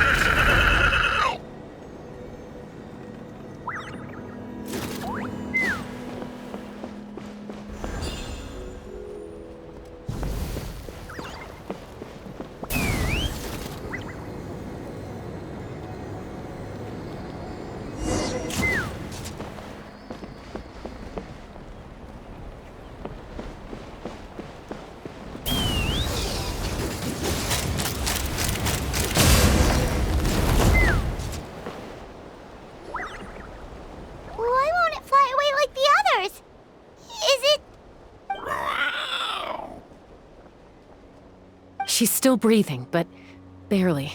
She's still breathing, but barely.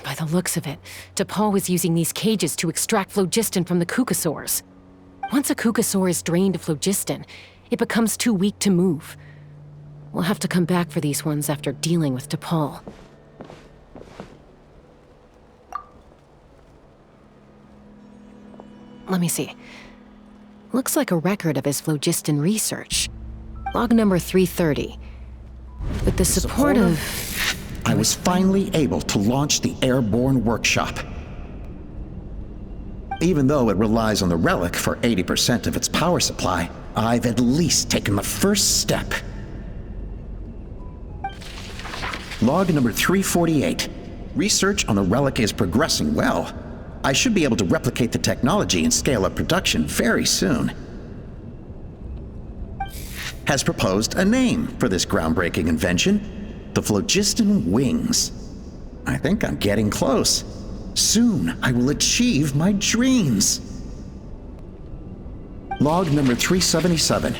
By the looks of it, DePaul was using these cages to extract phlogiston from the kukasaurs. Once a kukasaur is drained of phlogiston, it becomes too weak to move. We'll have to come back for these ones after dealing with DePaul. Let me see. Looks like a record of his phlogiston research. Log number 330. With the support of... I was finally able to launch the airborne workshop. Even though it relies on the relic for 80% of its power supply, I've at least taken the first step. Log number 348. Research on the relic is progressing well. I should be able to replicate the technology and scale up production very soon. Has proposed a name for this groundbreaking invention, the phlogiston wings. I think I'm getting close. Soon I will achieve my dreams. Log number 377.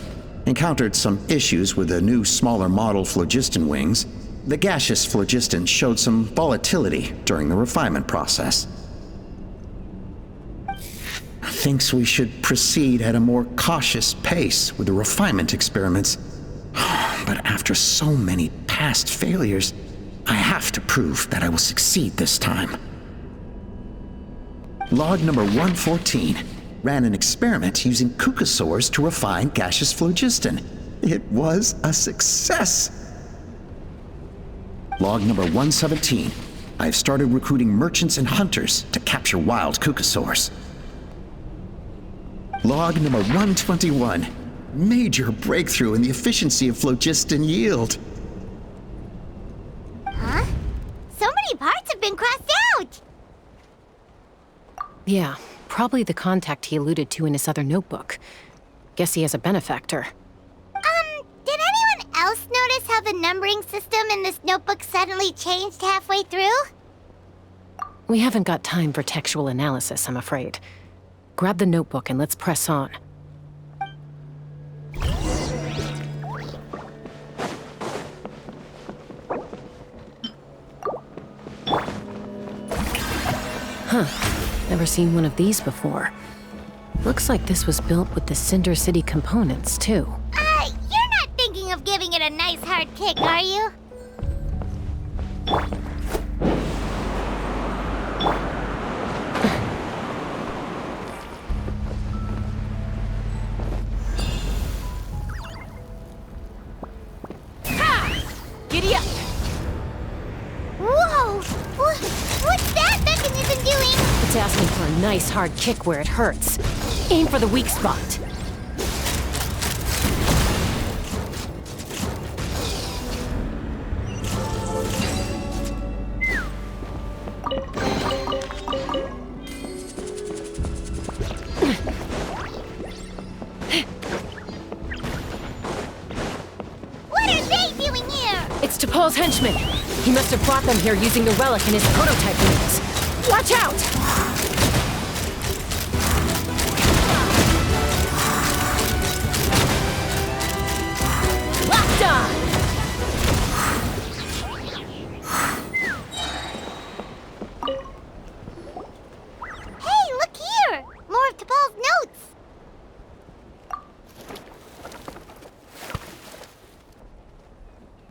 Encountered some issues with the new smaller model phlogiston wings. The gaseous phlogiston showed some volatility during the refinement process. Thinks we should proceed at a more cautious pace with the refinement experiments. But after so many past failures, I have to prove that I will succeed this time. Log number 114. Ran an experiment using kukasaurs to refine gaseous phlogiston. It was a success. Log number 117. I've started recruiting merchants and hunters to capture wild kukasaurs. Log number 121. Major breakthrough in the efficiency of phlogiston yield. Huh? So many parts have been crossed out! Yeah, probably the contact he alluded to in his other notebook. Guess he has a benefactor. Did anyone else notice how the numbering system in this notebook suddenly changed halfway through? We haven't got time for textual analysis, I'm afraid. Grab the notebook and let's press on. Huh. Never seen one of these before. Looks like this was built with the Cinder City components, too. You're not thinking of giving it a nice hard kick, are you? Giddy up! Whoa! What's that mechanism doing? It's asking for a nice hard kick where it hurts. Aim for the weak spot. What are they doing here? It's T'Pol's henchman. He must have brought them here using the relic in his prototype wings. Watch out! Locked on! Hey, look here! More of T'Pol's notes!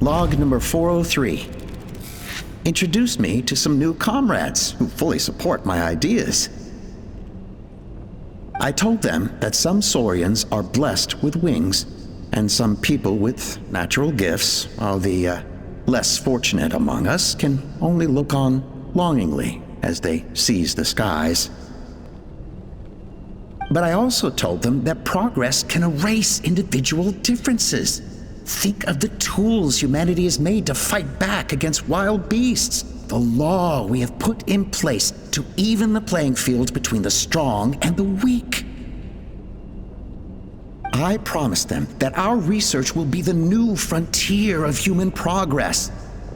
Log number 403. Introduced me to some new comrades who fully support my ideas. I told them that some saurians are blessed with wings, and some people with natural gifts, while the less fortunate among us can only look on longingly as they seize the skies. But I also told them that progress can erase individual differences. Think of the tools humanity has made to fight back against wild beasts. The law we have put in place to even the playing field between the strong and the weak. I promised them that our research will be the new frontier of human progress.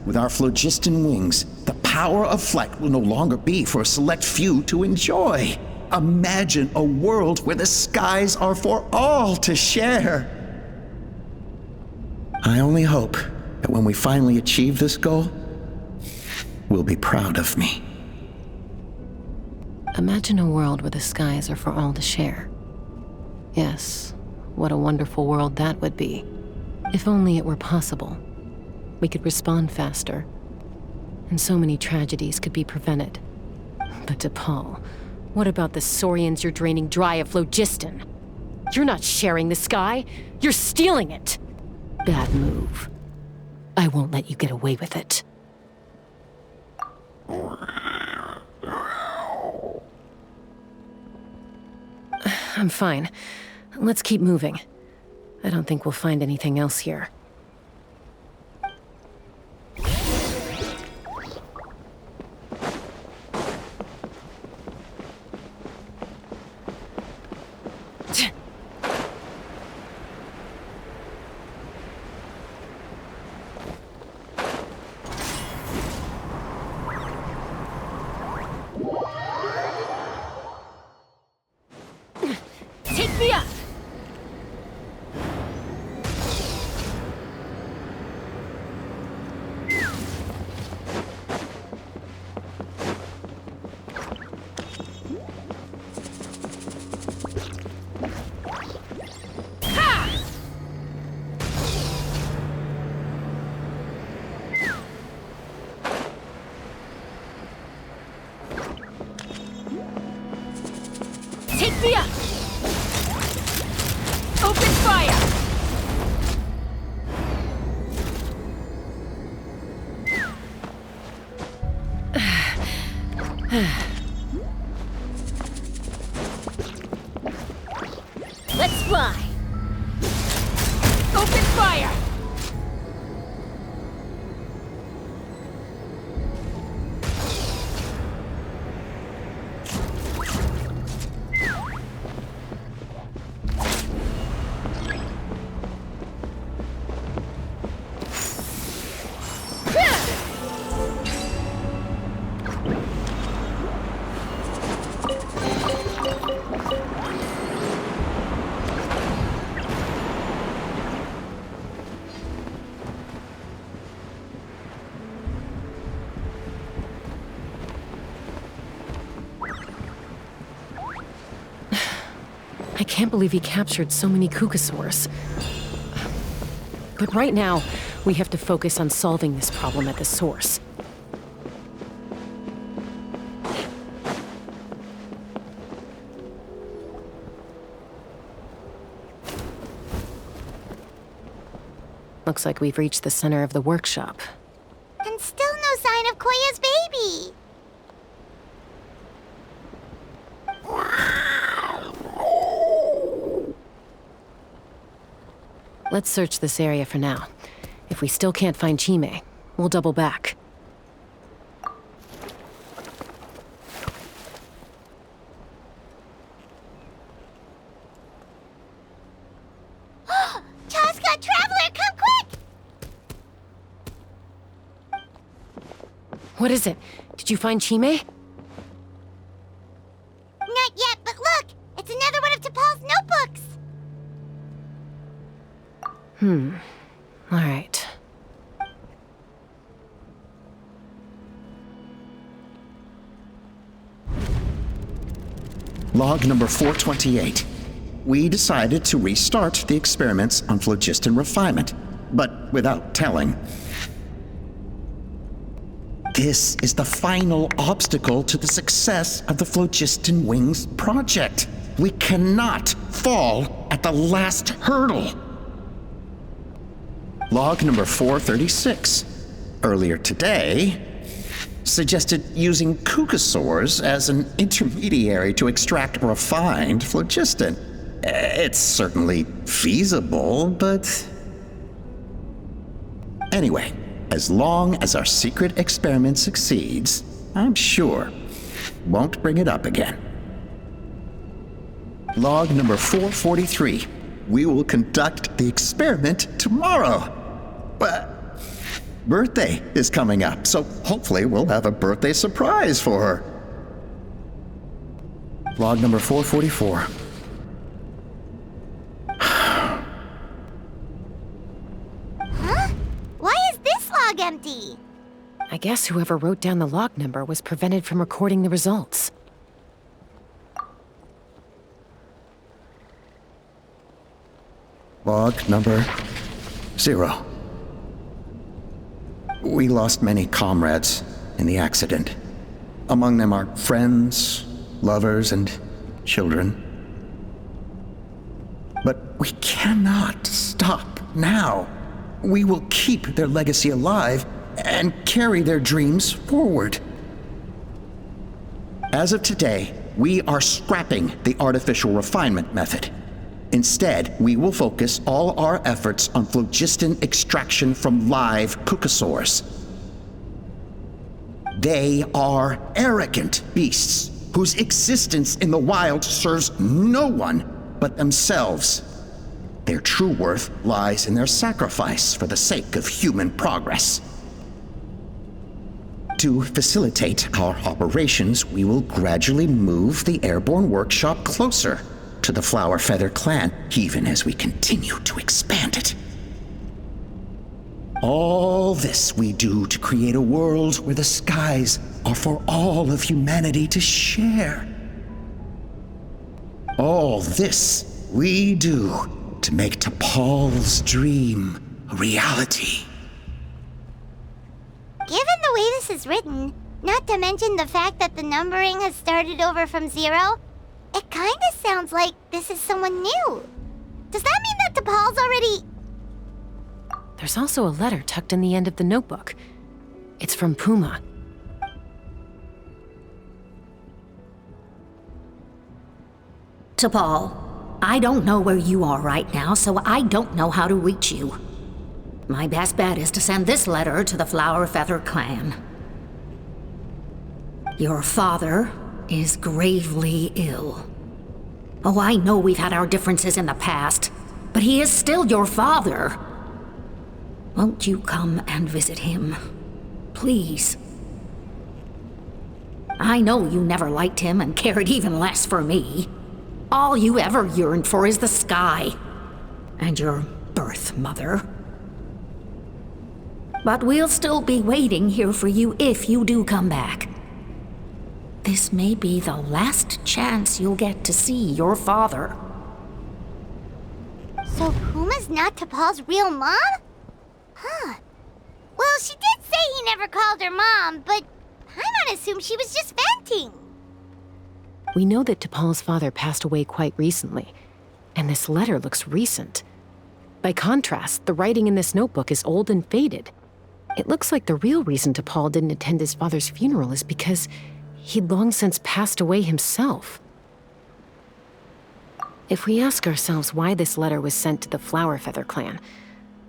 With our phlogiston wings, the power of flight will no longer be for a select few to enjoy. Imagine a world where the skies are for all to share. I only hope that when we finally achieve this goal, will be proud of me. Imagine a world where the skies are for all to share. Yes, what a wonderful world that would be. If only it were possible. We could respond faster, and so many tragedies could be prevented. But DePaul, what about the saurians you're draining dry of phlogiston? You're not sharing the sky, you're stealing it! Bad move. I won't let you get away with it. I'm fine. Let's keep moving. I don't think we'll find anything else here. Take me up! Take me up! Open fire! Let's fly! Open fire! I can't believe he captured so many Kukasaurs. But right now, we have to focus on solving this problem at the source. Looks like we've reached the center of the workshop. And still no sign of Koya's baby. Let's search this area for now. If we still can't find Chime, we'll double back. Chasca, Traveler, come quick! What is it? Did you find Chime? Not yet, but look! It's another one of T'Pol's notebooks! All right. Log number 428. We decided to restart the experiments on phlogiston refinement, but without telling. This is the final obstacle to the success of the Phlogiston Wings project. We cannot fall at the last hurdle. Log number 436. Earlier today, suggested using Kukasaurs as an intermediary to extract refined phlogiston. It's certainly feasible, but... Anyway, as long as our secret experiment succeeds, I'm sure won't bring it up again. Log number 443. We will conduct the experiment tomorrow. But birthday is coming up, so hopefully we'll have a birthday surprise for her. Log number 444. Huh? Why is this log empty? I guess whoever wrote down the log number was prevented from recording the results. Log number 0. We lost many comrades in the accident. Among them are friends, lovers, and children. But we cannot stop now. We will keep their legacy alive and carry their dreams forward. As of today, we are scrapping the artificial refinement method. Instead, we will focus all our efforts on phlogiston extraction from live cucosaurs. They are arrogant beasts whose existence in the wild serves no one but themselves. Their true worth lies in their sacrifice for the sake of human progress. To facilitate our operations, we will gradually move the airborne workshop closer to the Flower Feather clan, even as we continue to expand it. All this we do to create a world where the skies are for all of humanity to share. All this we do to make T'Pol's dream a reality. Given the way this is written, not to mention the fact that the numbering has started over from 0, it kinda sounds like this is someone new. Does that mean that T'Pol's already... There's also a letter tucked in the end of the notebook. It's from Puma. T'Pol, I don't know where you are right now, so I don't know how to reach you. My best bet is to send this letter to the Flower Feather clan. Your father is gravely ill. Oh, I know we've had our differences in the past, but he is still your father. Won't you come and visit him? Please. I know you never liked him and cared even less for me. All you ever yearned for is the sky and your birth mother. But we'll still be waiting here for you if you do come back. This may be the last chance you'll get to see your father. So Puma's not T'Pol's real mom? Huh. Well, she did say he never called her mom, but I'm gonna assume she was just venting. We know that T'Pol's father passed away quite recently, and this letter looks recent. By contrast, the writing in this notebook is old and faded. It looks like the real reason T'Pol didn't attend his father's funeral is because he'd long since passed away himself. If we ask ourselves why this letter was sent to the Flower Feather clan,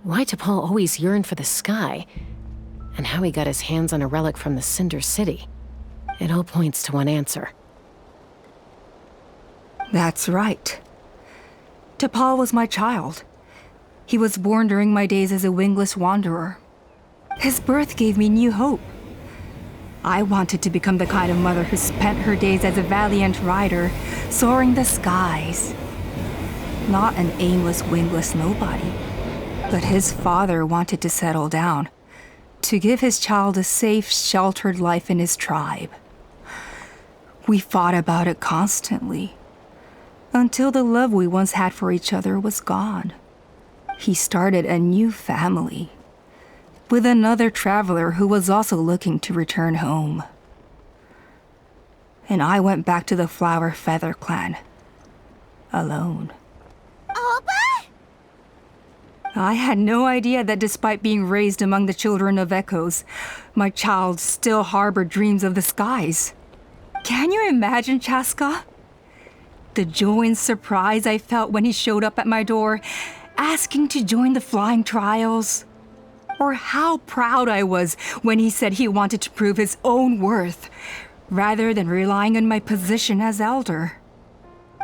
why T'Pol always yearned for the sky, and how he got his hands on a relic from the Cinder City, it all points to one answer. That's right. T'Pol was my child. He was born during my days as a wingless wanderer. His birth gave me new hope. I wanted to become the kind of mother who spent her days as a valiant rider, soaring the skies. Not an aimless, wingless nobody. But his father wanted to settle down, to give his child a safe, sheltered life in his tribe. We fought about it constantly, until the love we once had for each other was gone. He started a new family, with another traveler who was also looking to return home. And I went back to the Flower Feather clan, alone. Alba? I had no idea that despite being raised among the children of echoes, my child still harbored dreams of the skies. Can you imagine, Chasca? The joy and surprise I felt when he showed up at my door, asking to join the flying trials. Or how proud I was when he said he wanted to prove his own worth, rather than relying on my position as elder.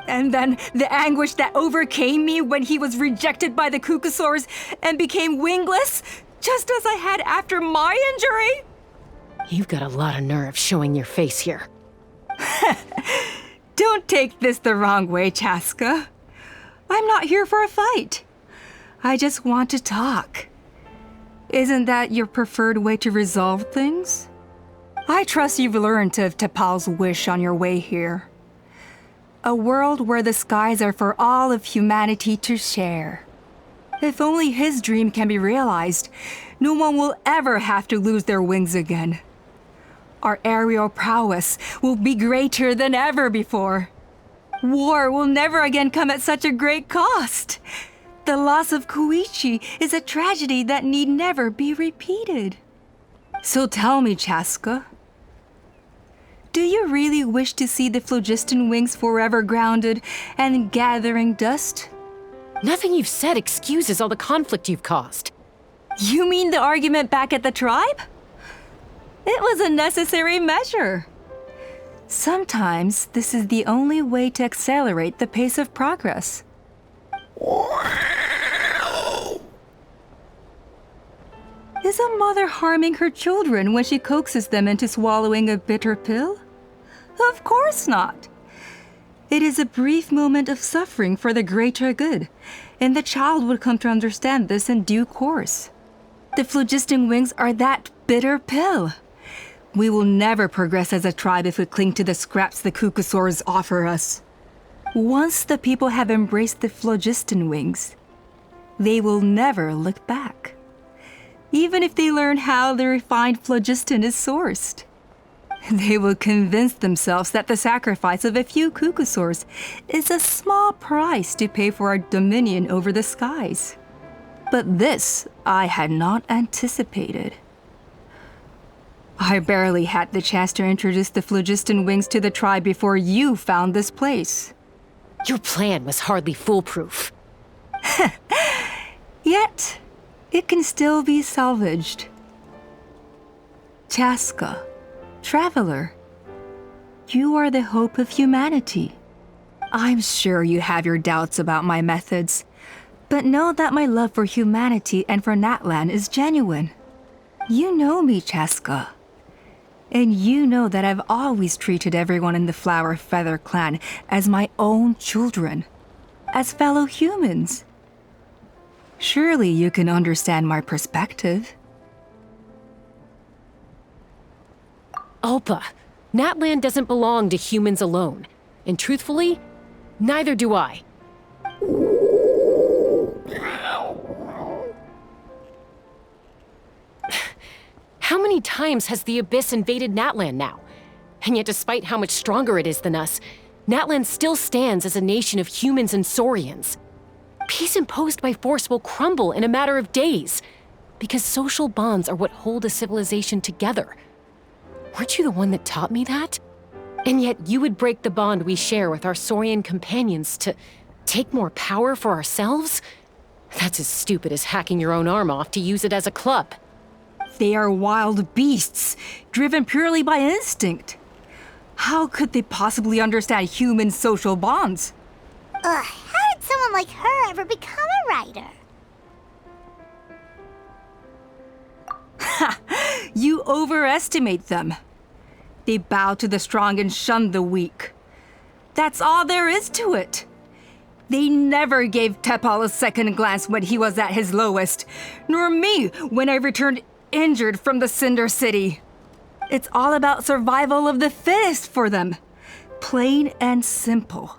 And then the anguish that overcame me when he was rejected by the cucosaurs and became wingless, just as I had after my injury. You've got a lot of nerve showing your face here. Don't take this the wrong way, Chasca. I'm not here for a fight. I just want to talk. Isn't that your preferred way to resolve things? I trust you've learned of Tepal's wish on your way here. A world where the skies are for all of humanity to share. If only his dream can be realized, no one will ever have to lose their wings again. Our aerial prowess will be greater than ever before. War will never again come at such a great cost. The loss of Koichi is a tragedy that need never be repeated. So tell me, Chasca, do you really wish to see the phlogiston wings forever grounded and gathering dust? Nothing you've said excuses all the conflict you've caused. You mean the argument back at the tribe? It was a necessary measure. Sometimes this is the only way to accelerate the pace of progress. Is a mother harming her children when she coaxes them into swallowing a bitter pill? Of course not. It is a brief moment of suffering for the greater good, and the child would come to understand this in due course. The phlogiston wings are that bitter pill. We will never progress as a tribe if we cling to the scraps the Kukusaurs offer us. Once the people have embraced the phlogiston wings, they will never look back. Even if they learn how the refined phlogiston is sourced. They will convince themselves that the sacrifice of a few Kukusaurs is a small price to pay for our dominion over the skies. But this I had not anticipated. I barely had the chance to introduce the phlogiston wings to the tribe before you found this place. Your plan was hardly foolproof. Yet, it can still be salvaged. Chasca, traveler, you are the hope of humanity. I'm sure you have your doubts about my methods, but know that my love for humanity and for Natlan is genuine. You know me, Chasca. And you know that I've always treated everyone in the Flower Feather clan as my own children, as fellow humans. Surely you can understand my perspective. Alpa, Natlan doesn't belong to humans alone. And truthfully, neither do I. How many times has the Abyss invaded Natlan now? And yet despite how much stronger it is than us, Natlan still stands as a nation of humans and saurians. Peace imposed by force will crumble in a matter of days, because social bonds are what hold a civilization together. Weren't you the one that taught me that? And yet you would break the bond we share with our saurian companions to take more power for ourselves? That's as stupid as hacking your own arm off to use it as a club. They are wild beasts, driven purely by instinct. How could they possibly understand human social bonds? How did someone like her ever become a writer? Ha! You overestimate them. They bow to the strong and shun the weak. That's all there is to it. They never gave Tepal a second glance when he was at his lowest, nor me when I returned injured from the Cinder City. It's all about survival of the fittest for them. Plain and simple.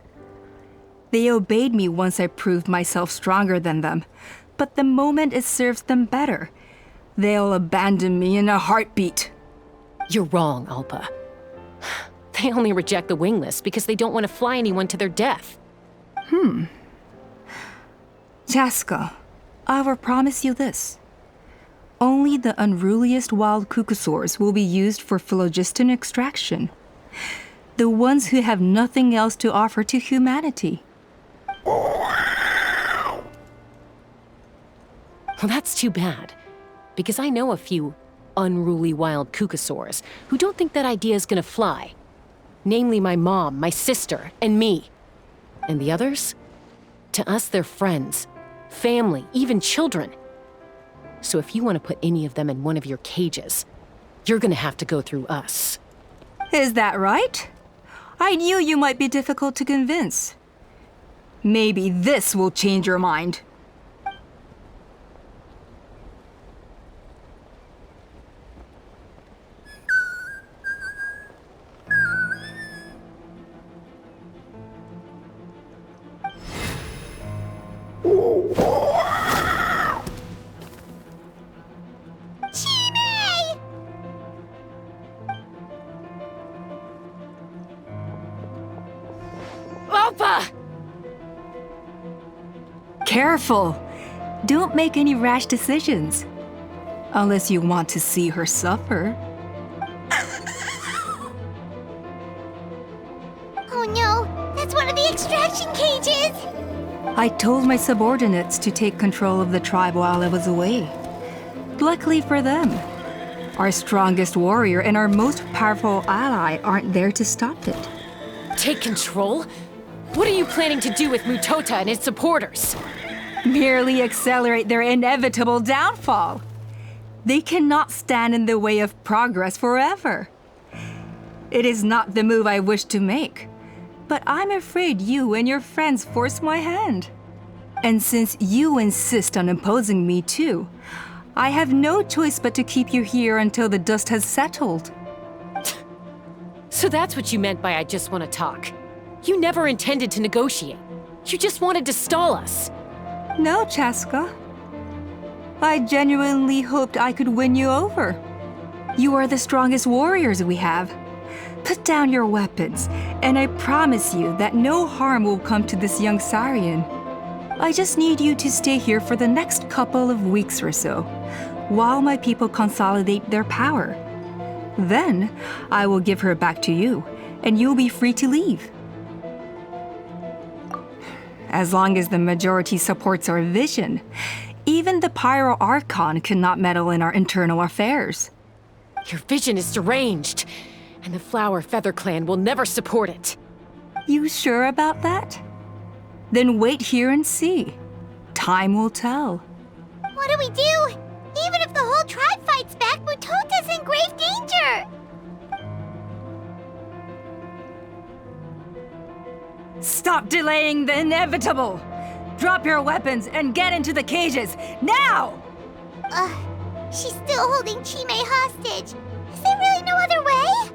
They obeyed me once I proved myself stronger than them, but the moment it serves them better, they'll abandon me in a heartbeat. You're wrong, Alpa. They only reject the wingless because they don't want to fly anyone to their death. Chasca, I will promise you this. Only the unruliest wild Kukusaurs will be used for phlogiston extraction. The ones who have nothing else to offer to humanity. Well, that's too bad, because I know a few unruly wild Kukusaurs who don't think that idea is gonna fly. Namely my mom, my sister, and me. And the others? To us, they're friends, family, even children. So if you want to put any of them in one of your cages, you're gonna have to go through us. Is that right? I knew you might be difficult to convince. Maybe this will change your mind. Alpa! Careful! Don't make any rash decisions. Unless you want to see her suffer. Oh no, that's one of the extraction cages! I told my subordinates to take control of the tribe while I was away. Luckily for them, our strongest warrior and our most powerful ally aren't there to stop it. Take control? What are you planning to do with Mutota and his supporters? Merely accelerate their inevitable downfall. They cannot stand in the way of progress forever. It is not the move I wish to make, but I'm afraid you and your friends force my hand. And since you insist on imposing me too, I have no choice but to keep you here until the dust has settled. So that's what you meant by I just want to talk. You never intended to negotiate. You just wanted to stall us. No, Chasca. I genuinely hoped I could win you over. You are the strongest warriors we have. Put down your weapons, and I promise you that no harm will come to this young Saurian. I just need you to stay here for the next couple of weeks or so, while my people consolidate their power. Then, I will give her back to you, and you'll be free to leave. As long as the majority supports our vision, even the Pyro Archon cannot meddle in our internal affairs. Your vision is deranged, and the Flower Feather Clan will never support it. You sure about that? Then wait here and see. Time will tell. What do we do? Even if the whole tribe fights back, Mutota's in grave danger! Stop delaying the inevitable! Drop your weapons and get into the cages, now! She's still holding Chime hostage. Is there really no other way?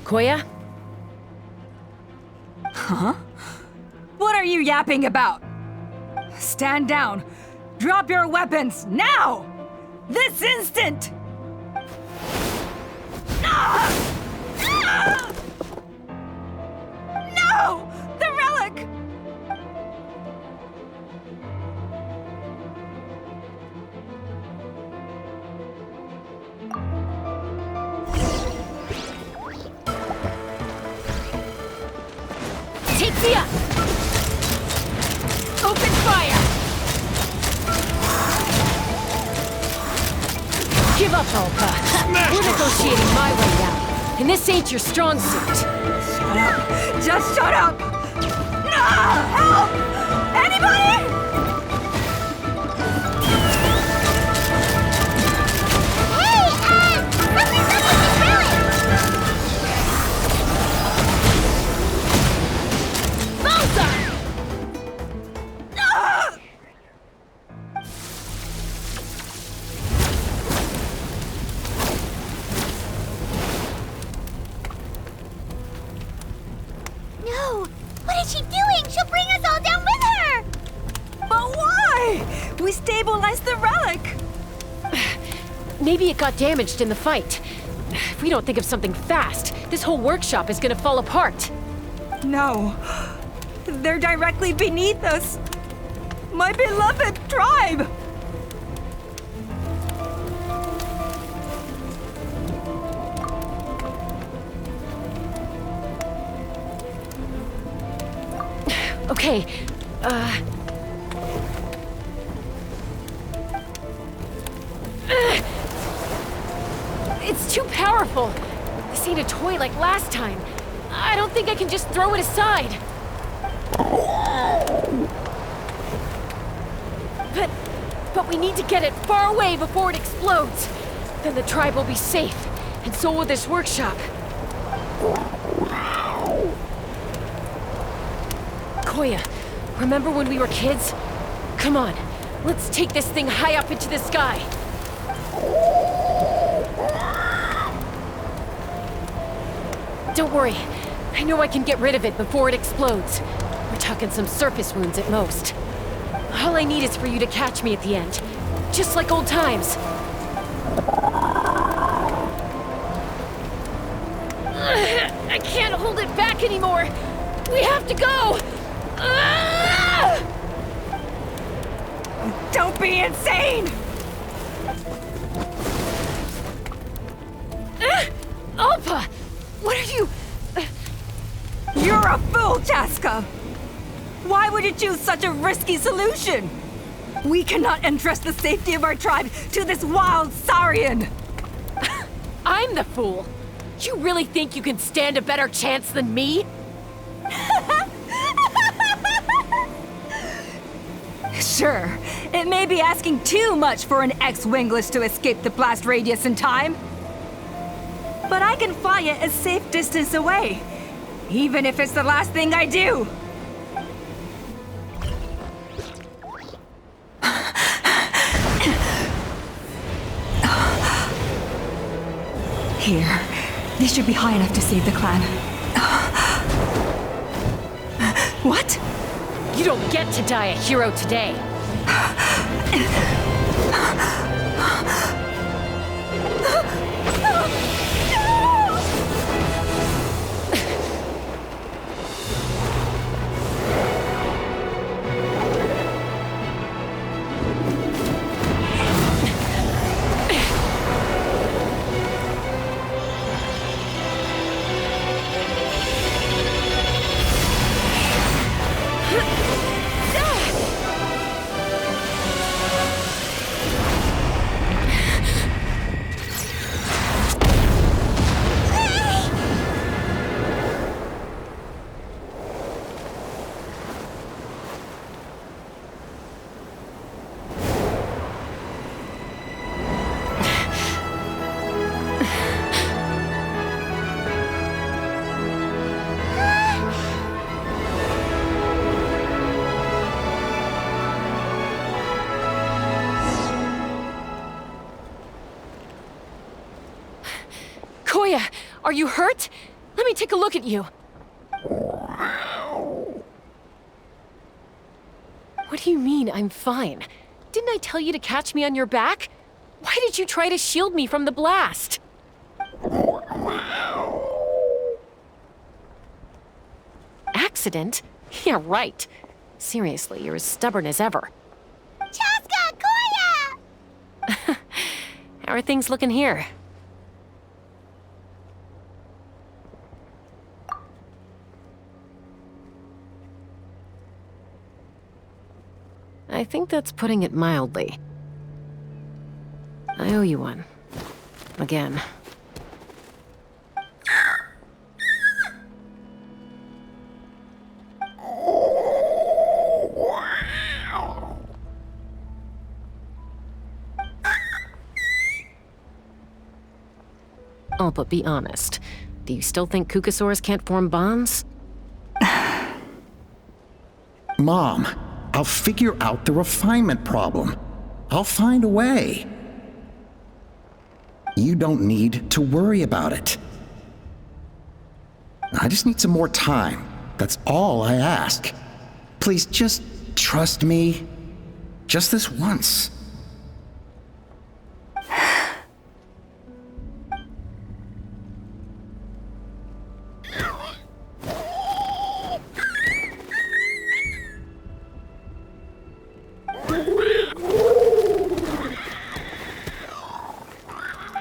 Koya? Huh? What are you yapping about? Stand down. Drop your weapons, now! This instant! No! The relic! Tixia! Open fire! Give up, Alpa. We're negotiating my way now, and this ain't your strong suit. Shut up! Just shut up! No! Help! Anybody? Hey, something's up with this relic! Bullseye! No! What is she doing? She'll bring us all down with her! But why? We stabilized the relic! Maybe it got damaged in the fight. If we don't think of something fast, this whole workshop is gonna fall apart. No. They're directly beneath us. My beloved tribe! Okay, It's too powerful. This ain't a toy like last time. I don't think I can just throw it aside. But we need to get it far away before it explodes. Then the tribe will be safe, and so will this workshop. Koya, remember when we were kids? Come on, let's take this thing high up into the sky. Don't worry, I know I can get rid of it before it explodes. We're talking some surface wounds at most. All I need is for you to catch me at the end, just like old times. I can't hold it back anymore. We have to go. Don't be insane! Alpa, what are you? You're a fool, Chasca! Why would you choose such a risky solution? We cannot entrust the safety of our tribe to this wild Saurian! I'm the fool. You really think you can stand a better chance than me? Sure, it may be asking too much for an ex-wingless to escape the blast radius in time. But I can fly it a safe distance away, even if it's the last thing I do. Here, this should be high enough to save the clan. What? You don't get to die a hero today. Koya, are you hurt? Let me take a look at you. What do you mean, I'm fine? Didn't I tell you to catch me on your back? Why did you try to shield me from the blast? Accident? Yeah, right. Seriously, you're as stubborn as ever. Chasca, Koya! How are things looking here? I think that's putting it mildly. I owe you one. Again. Oh, but be honest. Do you still think Kukasaurs can't form bonds? Mom, I'll figure out the refinement problem. I'll find a way. You don't need to worry about it. I just need some more time. That's all I ask. Please just trust me. Just this once.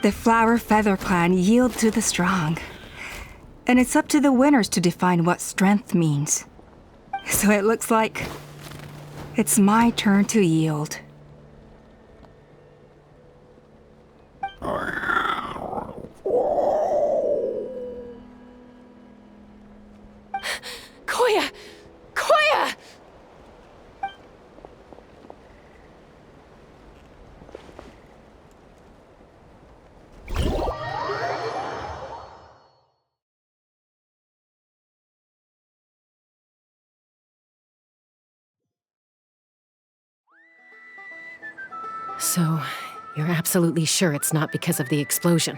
The Flower Feather Clan yield to the strong. And it's up to the winners to define what strength means. So it looks like it's my turn to yield. Koya! Koya! So, you're absolutely sure it's not because of the explosion?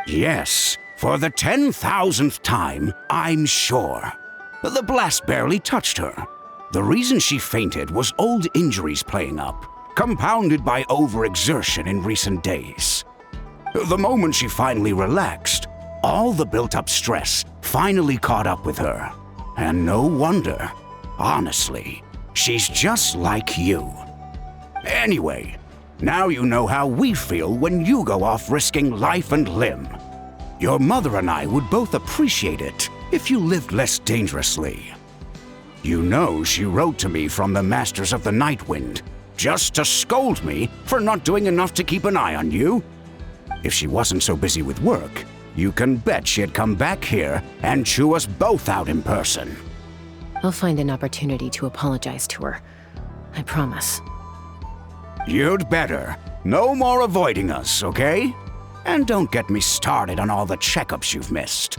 Yes, for the 10,000th time, I'm sure. The blast barely touched her. The reason she fainted was old injuries playing up, compounded by overexertion in recent days. The moment she finally relaxed, all the built-up stress finally caught up with her. And no wonder. Honestly, she's just like you. Anyway, now you know how we feel when you go off risking life and limb. Your mother and I would both appreciate it if you lived less dangerously. You know she wrote to me from the Masters of the Night Wind, just to scold me for not doing enough to keep an eye on you. If she wasn't so busy with work, you can bet she'd come back here and chew us both out in person. I'll find an opportunity to apologize to her. I promise. You'd better. No more avoiding us, okay? And don't get me started on all the checkups you've missed.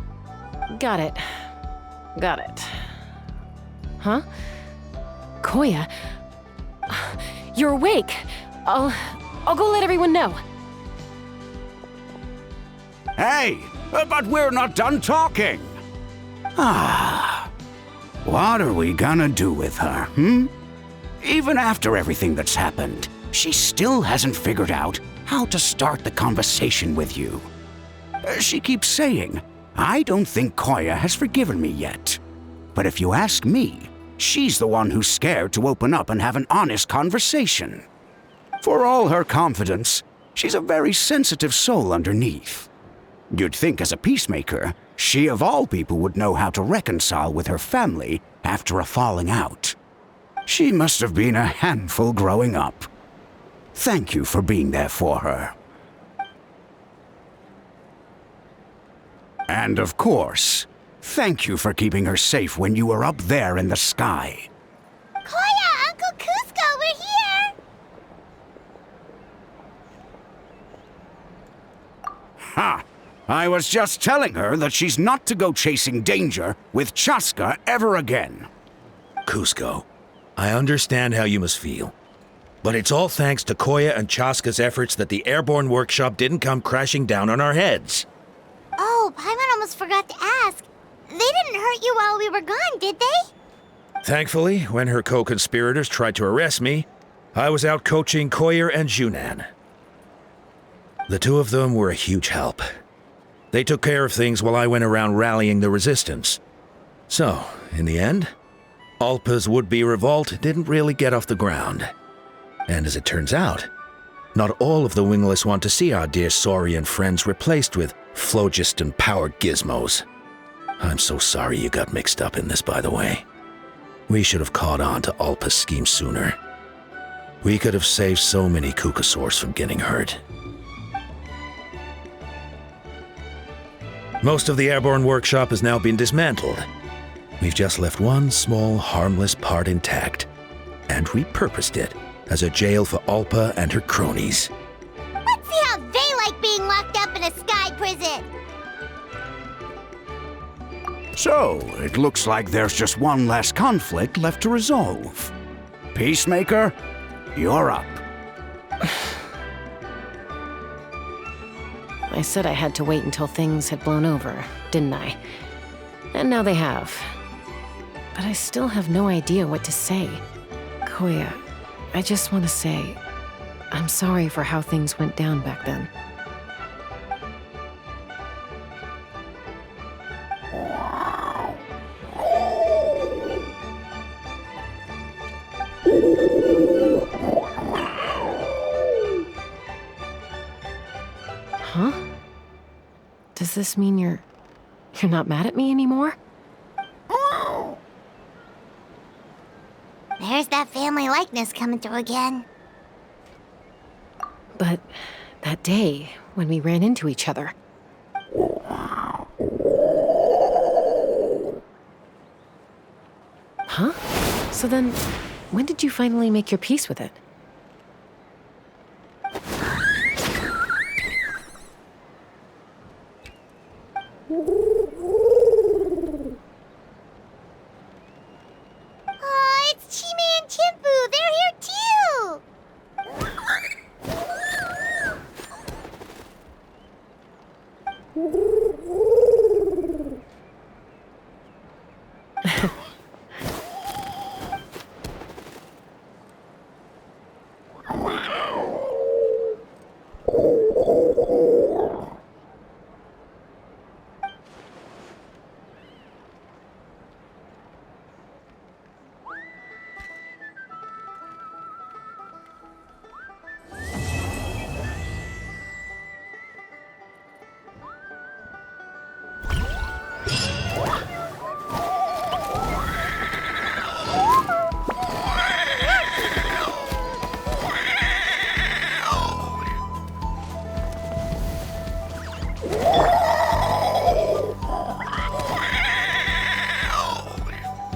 Got it. Got it. Huh? Koya? You're awake. I'll go let everyone know. Hey, but we're not done talking. What are we gonna do with her, Even after everything that's happened, she still hasn't figured out how to start the conversation with you. She keeps saying, I don't think Koya has forgiven me yet. But if you ask me, she's the one who's scared to open up and have an honest conversation. For all her confidence, she's a very sensitive soul underneath. You'd think as a peacemaker, she of all people would know how to reconcile with her family after a falling out. She must have been a handful growing up. Thank you for being there for her. And of course, thank you for keeping her safe when you were up there in the sky. Koya, Uncle Cusco, we're here! Ha! I was just telling her that she's not to go chasing danger with Chasca ever again. Cusco, I understand how you must feel. But it's all thanks to Koya and Chasca's efforts that the airborne workshop didn't come crashing down on our heads. Oh, Paimon almost forgot to ask. They didn't hurt you while we were gone, did they? Thankfully, when her co-conspirators tried to arrest me, I was out coaching Koya and Junan. The two of them were a huge help. They took care of things while I went around rallying the resistance. So, in the end, Alpa's would-be revolt didn't really get off the ground. And as it turns out, not all of the wingless want to see our dear Saurian friends replaced with phlogiston-powered gizmos. I'm so sorry you got mixed up in this, by the way. We should have caught on to Alpa's scheme sooner. We could have saved so many Kukasaurs from getting hurt. Most of the airborne workshop has now been dismantled. We've just left one small, harmless part intact, and repurposed it as a jail for Alpa and her cronies. Let's see how they like being locked up in a sky prison! So, it looks like there's just one last conflict left to resolve. Peacemaker, you're up. I said I had to wait until things had blown over, didn't I? And now they have. But I still have no idea what to say. Koya, I just want to say, I'm sorry for how things went down back then. Huh? Does this mean you're not mad at me anymore? There's that family likeness coming through again. But that day, when we ran into each other. Huh? So then, when did you finally make your peace with it? Oh, it's Chime and Chimpu! They're here too! Whoa!